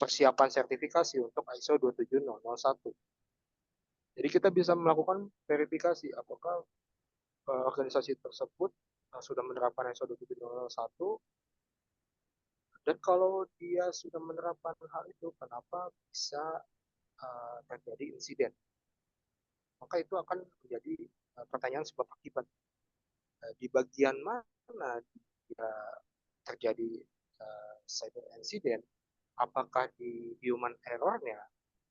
persiapan sertifikasi untuk ISO 27001. Jadi kita bisa melakukan verifikasi apakah organisasi tersebut sudah menerapkan ISO 27001, dan kalau dia sudah menerapkan hal itu, kenapa bisa terjadi insiden? Maka itu akan menjadi pertanyaan sebab akibat. Di bagian mana dia terjadi cyber incident? Apakah di human error-nya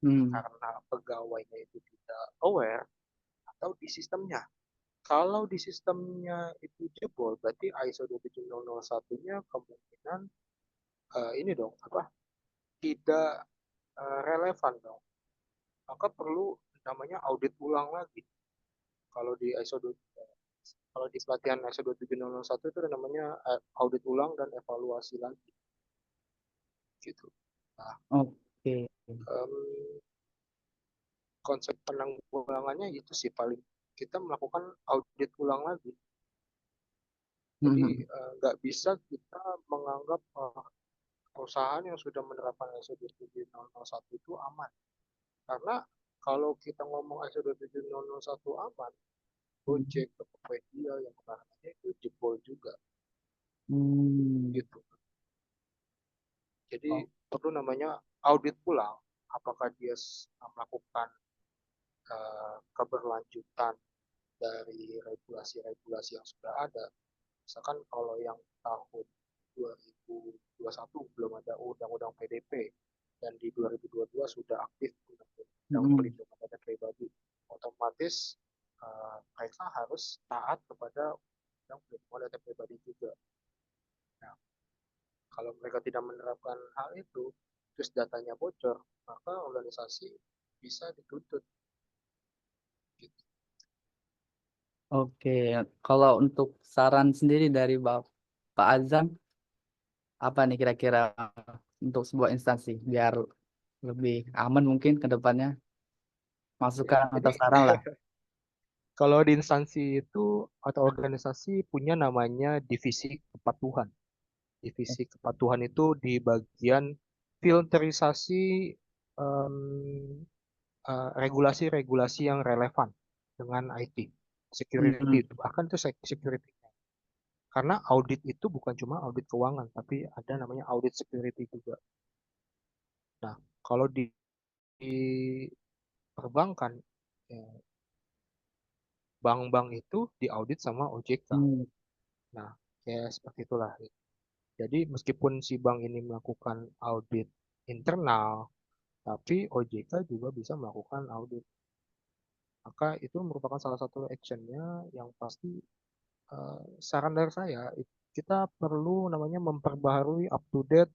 karena pegawainya itu tidak aware, atau di sistemnya? Kalau di sistemnya itu jebol, berarti ISO 27001-nya kemungkinan ini dong tidak relevan dong. Maka perlu namanya audit ulang lagi. Kalau di kalau di pelatihan ISO 27001 itu namanya audit ulang dan evaluasi lagi. Gitu. Nah, Oke. konsep penanggulangannya itu sih paling kita melakukan audit ulang lagi. Jadi nggak bisa kita menganggap perusahaan yang sudah menerapkan ISO 27001 itu aman. Karena kalau kita ngomong ISO 27001 aman, Gojek, Tokopedia yang kemarin itu jebol juga. Gitu. Jadi perlu namanya audit ulang, apakah dia melakukan keberlanjutan dari regulasi-regulasi yang sudah ada. Misalkan kalau yang tahun 2021 belum ada undang-undang PDP, dan di 2022 sudah aktif undang-undang perlindungan data pribadi, otomatis mereka harus taat kepada undang perlindungan data pribadi juga. Nah, kalau mereka tidak menerapkan hal itu, terus datanya bocor, maka organisasi bisa dituntut. Gitu. Oke, kalau untuk saran sendiri dari Pak Azam, apa nih kira-kira untuk sebuah instansi biar lebih aman mungkin ke depannya? Masukan atau Jadi saran lah. kalau di instansi itu atau organisasi punya namanya divisi kepatuhan. Divisi kepatuhan itu di bagian filterisasi regulasi-regulasi yang relevan dengan IT, security, bahkan itu security. Karena audit itu bukan cuma audit keuangan, tapi ada namanya audit security juga. Nah, kalau di perbankan, ya, bank-bank itu diaudit sama OJK. Nah, kayak seperti itulah. Jadi meskipun si bank ini melakukan audit internal, tapi OJK juga bisa melakukan audit. Maka itu merupakan salah satu actionnya yang pasti saran dari saya, kita perlu namanya memperbaharui up to date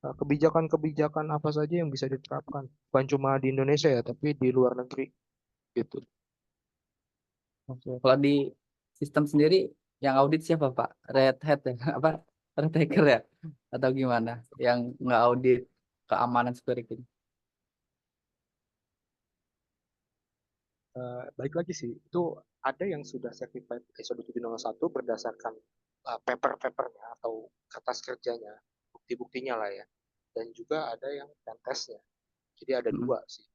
kebijakan-kebijakan apa saja yang bisa diterapkan. Bukan cuma di Indonesia ya, tapi di luar negeri gitu. Oke. Kalau di sistem sendiri Yang audit siapa Pak? Red Hat ya? Apa? Red Hacker ya? Atau gimana? Yang nggak audit keamanan security? Baik lagi sih, itu ada yang sudah certified ISO 2701 berdasarkan paper-papernya atau kertas kerjanya, bukti-buktinya lah ya. Dan juga ada yang pen testnya. Jadi ada Mm. dua sih,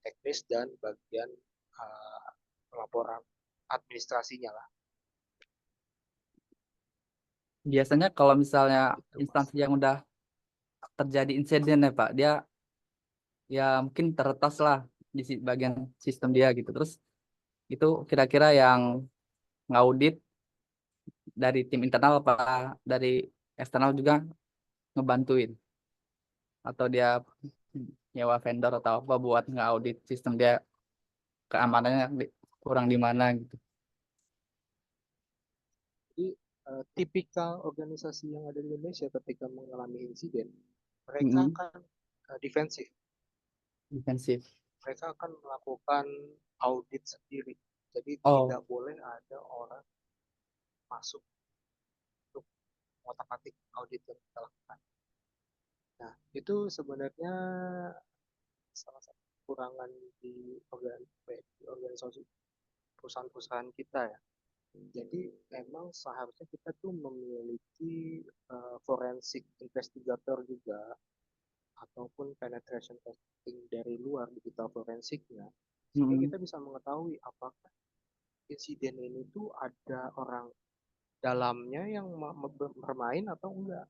teknis dan bagian uh, laporan administrasinya lah. Biasanya kalau misalnya Gitu, Mas. instansi yang udah terjadi insiden ya Pak, dia ya mungkin terletas lah di bagian sistem dia gitu. Terus itu kira-kira yang ngaudit dari tim internal apa dari eksternal juga ngebantuin, atau dia nyewa vendor atau apa buat ngaudit sistem dia keamanannya kurang di mana gitu. Jadi tipikal organisasi yang ada di Indonesia ketika mengalami insiden, mereka Mm-mm. akan defensif. Defensif. Mereka akan melakukan audit sendiri. Jadi Oh, tidak boleh ada orang masuk untuk otak-atik audit yang kita lakukan. Nah, itu sebenarnya salah satu kekurangan di organisasi perusahaan-perusahaan kita ya. Jadi memang seharusnya kita tuh memiliki forensik investigator juga ataupun penetration testing dari luar digital forensiknya sehingga mm-mm. kita bisa mengetahui apakah insiden ini tuh ada orang dalamnya yang bermain atau enggak.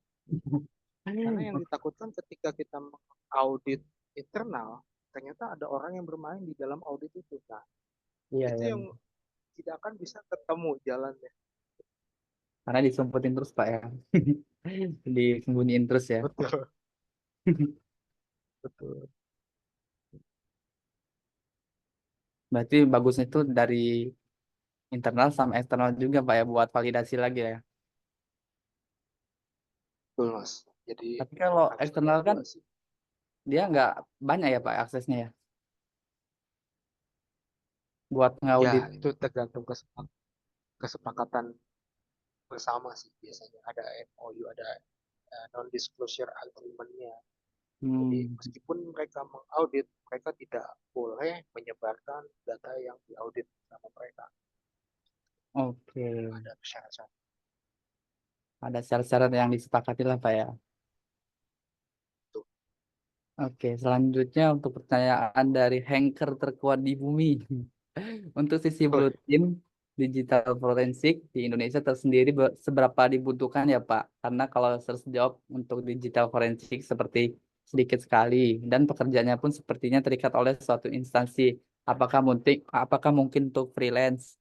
Karena yang ditakutkan ketika kita mengaudit internal, ternyata ada orang yang bermain di dalam audit itu. Nah, Iya, itu iya. yang tidak akan bisa ketemu jalannya. Karena disumputin terus Pak ya. Disembunyiin terus ya. Betul, betul. Berarti bagusnya itu dari internal sama eksternal juga Pak ya buat validasi lagi ya. Betul, Mas. Jadi Tapi kalau harus ada eksternal kan dua sih. dia nggak banyak ya Pak aksesnya ya buat Ya, ngaudit. itu tergantung kesepakatan bersama sih biasanya. Ada MOU, ada non-disclosure agreement-nya. Jadi Hmm, meskipun mereka mengaudit, mereka tidak boleh menyebarkan data yang diaudit sama mereka. oke. Ada syarat-syarat Ada syarat-syarat yang disepakati lah Pak ya. itu. Oke, selanjutnya untuk pertanyaan dari hacker terkuat di bumi. Untuk sisi Oh, Blue Team digital forensik di Indonesia tersendiri seberapa dibutuhkan ya Pak? Karena kalau search job untuk digital forensik seperti sedikit sekali dan pekerjaannya pun sepertinya terikat oleh suatu instansi. Apakah mungkin untuk freelance?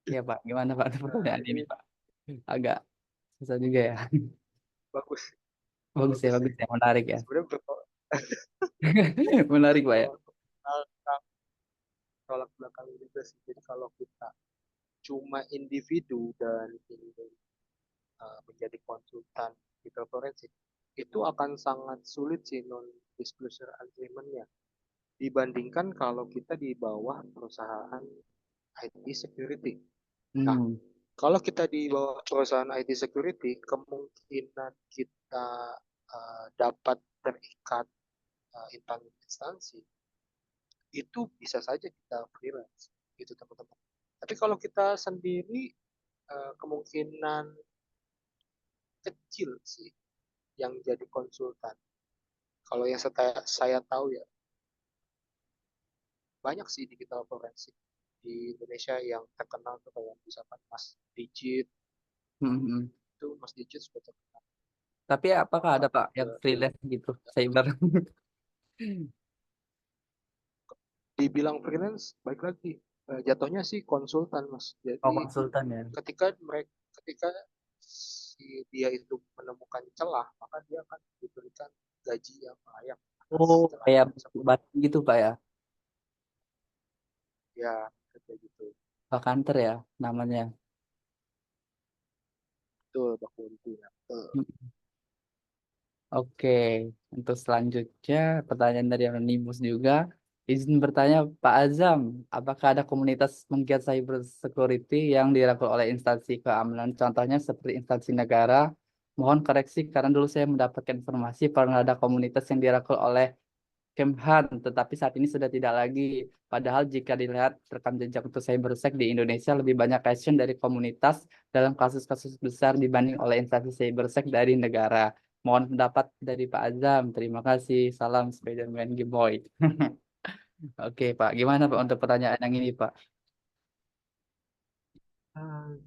Ya Pak, gimana Pak nah, pertanyaan ini ini Pak? Agak susah juga ya. bagus, Bagus ya, bagus sih. bagus ya, menarik ya. Sebenarnya Menarik Pak ya. bertolak tolak belakang juga sih. Jadi kalau kita cuma individu dan ingin menjadi konsultan digital forensik, itu akan sangat sulit sih non-disclosure agreement-nya dibandingkan kalau kita di bawah perusahaan IT security. Nah, Hmm. kalau kita di bawah perusahaan IT security, kemungkinan kita dapat terikat instansi itu bisa saja kita freelance, gitu teman-teman. Tapi kalau kita sendiri, kemungkinan kecil sih yang jadi konsultan. Kalau yang saya tahu ya, banyak sih digital forensik di Indonesia yang terkenal tuh kayak misalkan Mas Digit, Hmm, hmm. itu Mas Digit sudah terkenal. Tapi apakah ada Pak yang freelance gitu, cyber? Dibilang freelance, baik lagi, jatuhnya sih konsultan Mas. Oh, Jadi konsultan ya. ketika si dia itu menemukan celah, maka dia akan diberikan gaji yang layak atas Oh, celahnya kayak tersebut. batu gitu Pak ya. Ya, kayak gitu. Vakanter ya namanya. Betul, baku itu ya. Hmm. Oke, untuk selanjutnya pertanyaan dari Anonymous juga. Izin bertanya, Pak Azam, apakah ada komunitas penggiat cyber security yang dirangkul oleh instansi keamanan, contohnya seperti instansi negara? Mohon koreksi karena dulu saya mendapatkan informasi pernah ada komunitas yang dirangkul oleh Kemhan, tetapi saat ini sudah tidak lagi. Padahal jika dilihat rekam jejak untuk cybersec di Indonesia lebih banyak action dari komunitas dalam kasus-kasus besar dibanding oleh instansi cybersec dari negara. Mohon pendapat dari Pak Azam. Terima kasih. Salam Spiderman Gboy. Oke, Pak. Gimana Pak untuk pertanyaan yang ini, Pak?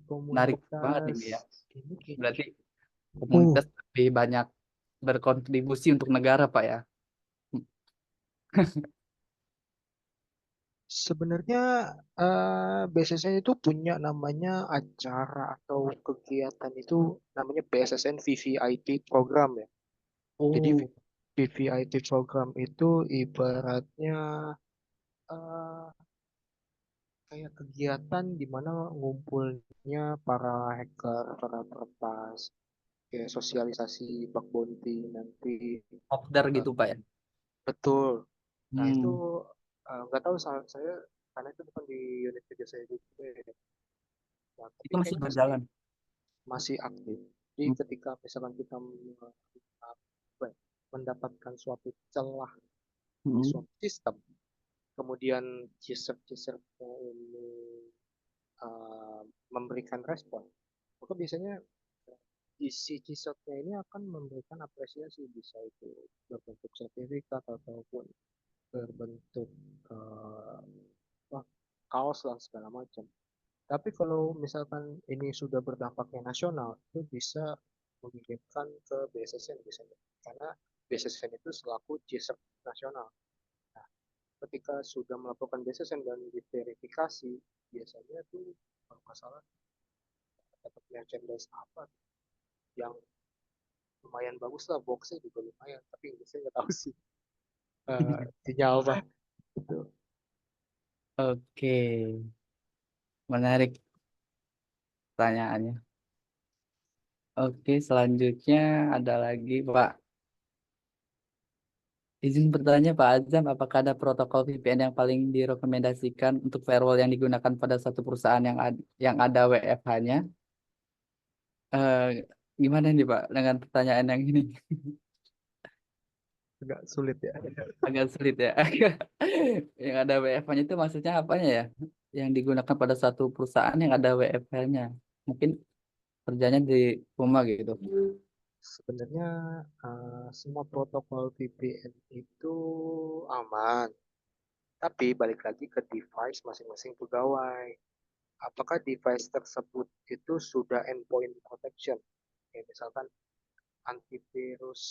Menarik banget Komunitas ini ya. ini kayaknya. Berarti komunitas lebih banyak berkontribusi untuk negara, Pak ya. Sebenarnya BSSN itu punya namanya acara atau kegiatan itu namanya BSSN VVIP program ya. Jadi Oh, VVIP program itu ibaratnya eh, kayak kegiatan di mana ngumpulnya para hacker, para peretas, kayak sosialisasi bug bounty nanti. kopdar Eh, gitu, Pak ya. betul. Nah itu Hmm. nggak tahu saya karena itu bukan di unit kerja saya juga ya. Nah, tapi Itu masih kayaknya berjalan. masih aktif. Jadi Hmm. ketika misalkan kita apa ya, mendapatkan suatu celah di Hmm. suatu sistem, kemudian user-usernya ini uh, memberikan respon, maka biasanya isi cisotnya ini akan memberikan apresiasi, bisa itu berbentuk sertifikat ataupun berbentuk uh, kaos dan segala macam. Tapi kalau misalkan ini sudah berdampaknya nasional, itu bisa mengirimkan ke BSSN biasanya. Karena BSSN itu selaku JISEP nasional. Nah, ketika sudah melakukan BSSN dan diverifikasi, biasanya tuh kalau nggak salah dapat merchandise apa yang lumayan bagus lah, boxnya juga lumayan, tapi Inggrisnya nggak tahu sih. Sinyal apa itu. Oke, menarik pertanyaannya. Oke, selanjutnya ada lagi, Pak. Izin bertanya, Pak Azam, apakah ada protokol VPN yang paling direkomendasikan untuk firewall yang digunakan pada satu perusahaan yang ada WFH-nya? Gimana nih, Pak, dengan pertanyaan yang ini? Agak sulit ya. Agak sulit ya. Yang ada WFH-nya itu maksudnya apanya ya? Yang digunakan pada satu perusahaan yang ada WFH-nya. Mungkin kerjanya di rumah gitu. Sebenarnya semua protokol VPN itu aman. Tapi balik lagi ke device masing-masing pegawai. Apakah device tersebut itu sudah endpoint protection? Kayak misalkan antivirus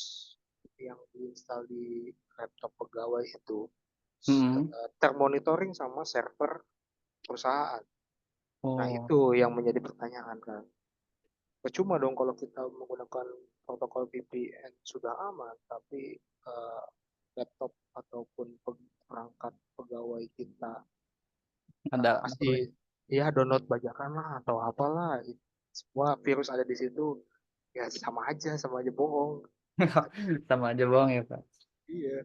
yang diinstal di laptop pegawai itu Hmm. termonitoring sama server perusahaan. Nah, Oh, itu yang menjadi pertanyaan kan. Percuma dong kalau kita menggunakan protokol VPN sudah aman, tapi laptop ataupun perangkat pegawai kita ada masih ya download bajakan lah atau apalah. Semua virus ada di situ, ya sama aja bohong. sama aja bohong ya, Pak. Iya,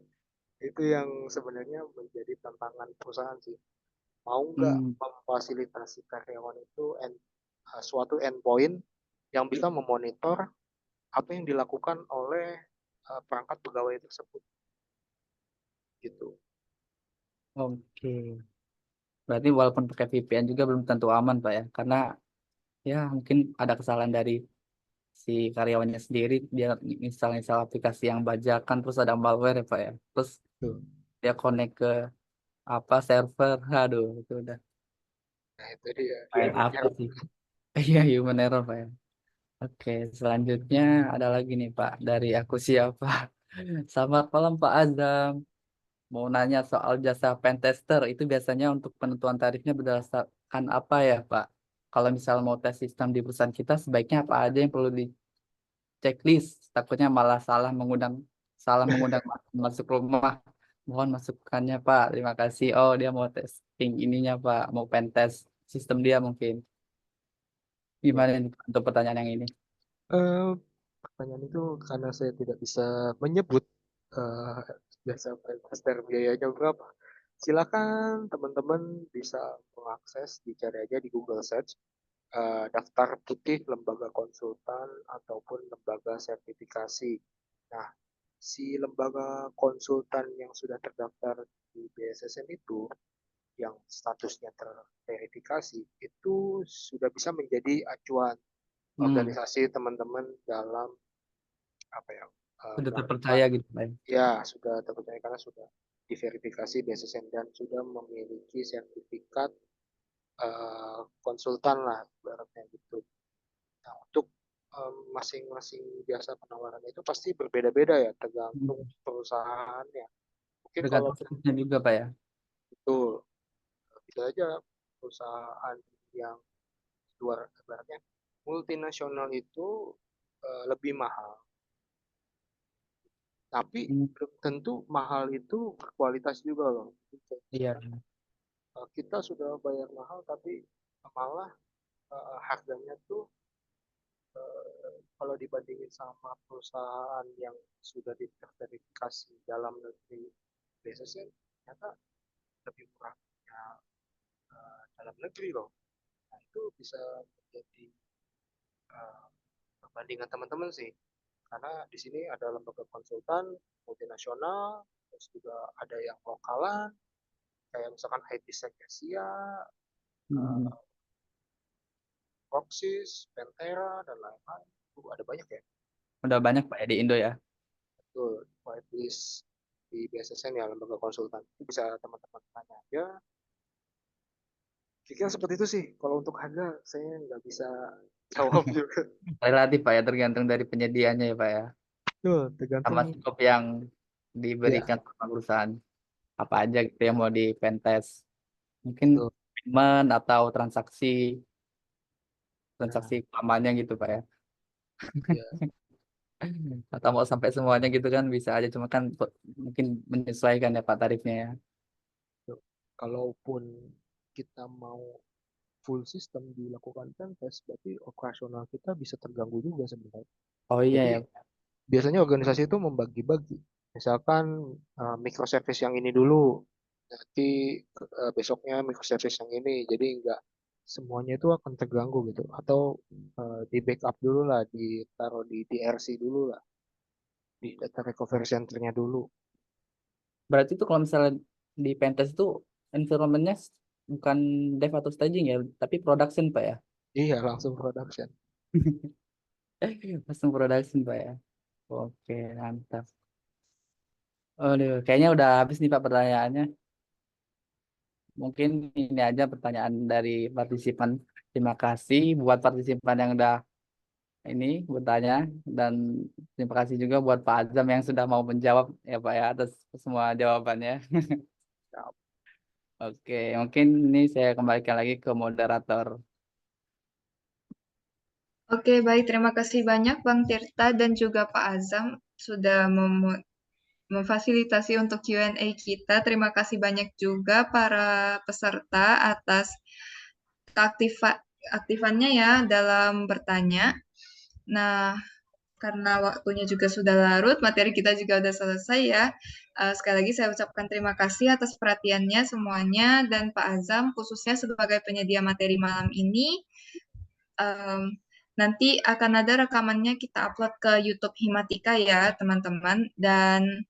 itu yang sebenarnya menjadi tantangan perusahaan sih. Mau nggak Hmm, memfasilitasi karyawan itu suatu endpoint yang bisa memonitor apa yang dilakukan oleh perangkat pegawai tersebut gitu. oke. Berarti walaupun pakai VPN juga belum tentu aman, Pak ya. Karena ya mungkin ada kesalahan dari si karyawannya sendiri, dia install aplikasi yang bajakan, terus ada malware ya, Pak ya. Terus Tuh. dia connect ke apa server, aduh itu udah Nah itu dia main human apa error. sih? Iya, human error, Pak ya. Oke, selanjutnya ada lagi nih, Pak, dari aku siapa? Selamat malam, Pak Azam. Mau nanya soal jasa pentester, itu biasanya untuk penentuan tarifnya berdasarkan apa ya, Pak? Kalau misal mau tes sistem di perusahaan kita, sebaiknya apa aja yang perlu di checklist? Takutnya malah salah mengundang masuk rumah. Mohon masukannya, Pak. Terima kasih. Oh, dia mau testing ininya, Pak. Mau pentest sistem dia mungkin. Tuh. Gimana nih, Pak, untuk pertanyaan yang ini? Eh, Pertanyaan itu karena saya tidak bisa menyebut eh, jasa investor biayanya berapa. silakan teman-teman bisa mengakses, dicari aja di Google Search daftar putih lembaga konsultan ataupun lembaga sertifikasi. Nah, si lembaga konsultan yang sudah terdaftar di BSSN itu, yang statusnya terverifikasi, itu sudah bisa menjadi acuan organisasi teman-teman dalam apa ya, Sudah melakukan, terpercaya gitu Pak ya. ya sudah terpercaya karena sudah diverifikasi BSSN dan sudah memiliki sertifikat konsultan lah ibaratnya gitu. Nah, untuk masing-masing jasa penawaran itu pasti berbeda-beda ya, tergantung perusahaannya. Mungkin kalau Tergantung fokusnya juga Pak ya. betul, bisa aja perusahaan yang luar, ibaratnya multinasional itu lebih mahal. Tapi belum tentu mahal itu berkualitas juga loh. Iya. Kita sudah bayar mahal tapi malah harganya tuh kalau dibandingin sama perusahaan yang sudah diverifikasi dalam negeri BSSN, ternyata lebih murahnya dalam negeri loh. Nah, itu bisa menjadi perbandingan teman-teman sih. Karena di sini ada lembaga konsultan multinasional, terus juga ada yang lokalan, kayak misalkan IT Sec Asia, Proxys, Pentera, dan lain-lain. Ada banyak ya. Udah banyak Pak ya di Indo ya. Betul, whitelist di BSSN ya, lembaga konsultan. Itu bisa teman-teman tanya aja. Kira-kira seperti itu sih. Kalau untuk harga, saya nggak bisa jawab juga. Relatif Pak ya, tergantung dari penyediaannya ya Pak ya. Betul, Sama tergantung. skop yang Ya, diberikan sama perusahaan. Apa aja gitu yang mau di pentest. Mungkin betul. payment atau transaksi Nah, utamanya gitu Pak ya. ya, Atau mau sampai semuanya gitu kan bisa aja. Cuma kan mungkin menyesuaikan ya Pak tarifnya ya. betul. Kalaupun kita mau full system dilakukan pentest, berarti operasional kita bisa terganggu juga sebenarnya. Oh iya Jadi ya. biasanya organisasi itu membagi-bagi. Misalkan microservice yang ini dulu, nanti besoknya microservice yang ini. Jadi nggak semuanya itu akan terganggu gitu. Atau di backup dulu lah, ditaruh di DRC dulu lah, di data recovery centernya dulu. Berarti itu kalau misalnya di pentest itu environment-nya bukan dev atau staging ya, tapi production Pak ya. Iya, langsung production. Langsung production Pak ya. Oke, mantap. Aduh, kayaknya udah habis nih Pak pertanyaannya. Mungkin ini aja pertanyaan dari partisipan. Terima kasih buat partisipan yang udah ini bertanya dan terima kasih juga buat Pak Azam yang sudah mau menjawab ya Pak ya atas semua jawabannya. Oke, mungkin ini saya kembalikan lagi ke moderator. Oke, baik. Terima kasih banyak Bang Tirta dan juga Pak Azam sudah memfasilitasi untuk Q&A kita. Terima kasih banyak juga para peserta atas keaktifannya ya dalam bertanya. Nah, karena waktunya juga sudah larut, materi kita juga sudah selesai ya. Sekali lagi saya ucapkan terima kasih atas perhatiannya semuanya dan Pak Azam khususnya sebagai penyedia materi malam ini. Nanti akan ada rekamannya kita upload ke YouTube Himatika ya teman-teman. Dan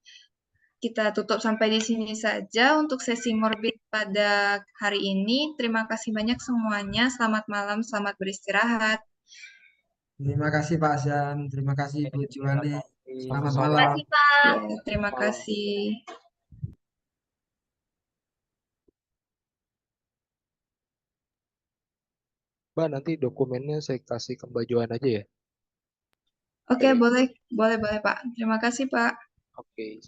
kita tutup sampai di sini saja untuk sesi Ngorbit pada hari ini. Terima kasih banyak semuanya. Selamat malam, selamat beristirahat. Terima kasih Pak Azam, terima kasih Bu Terima Juwani. kasih. Selamat Sama-sama. malam. Ya, terima kasih. Mbak, nanti dokumennya saya kasih ke Mbak Joan aja ya. Oke, boleh, boleh, boleh Pak. Terima kasih Pak. Oke.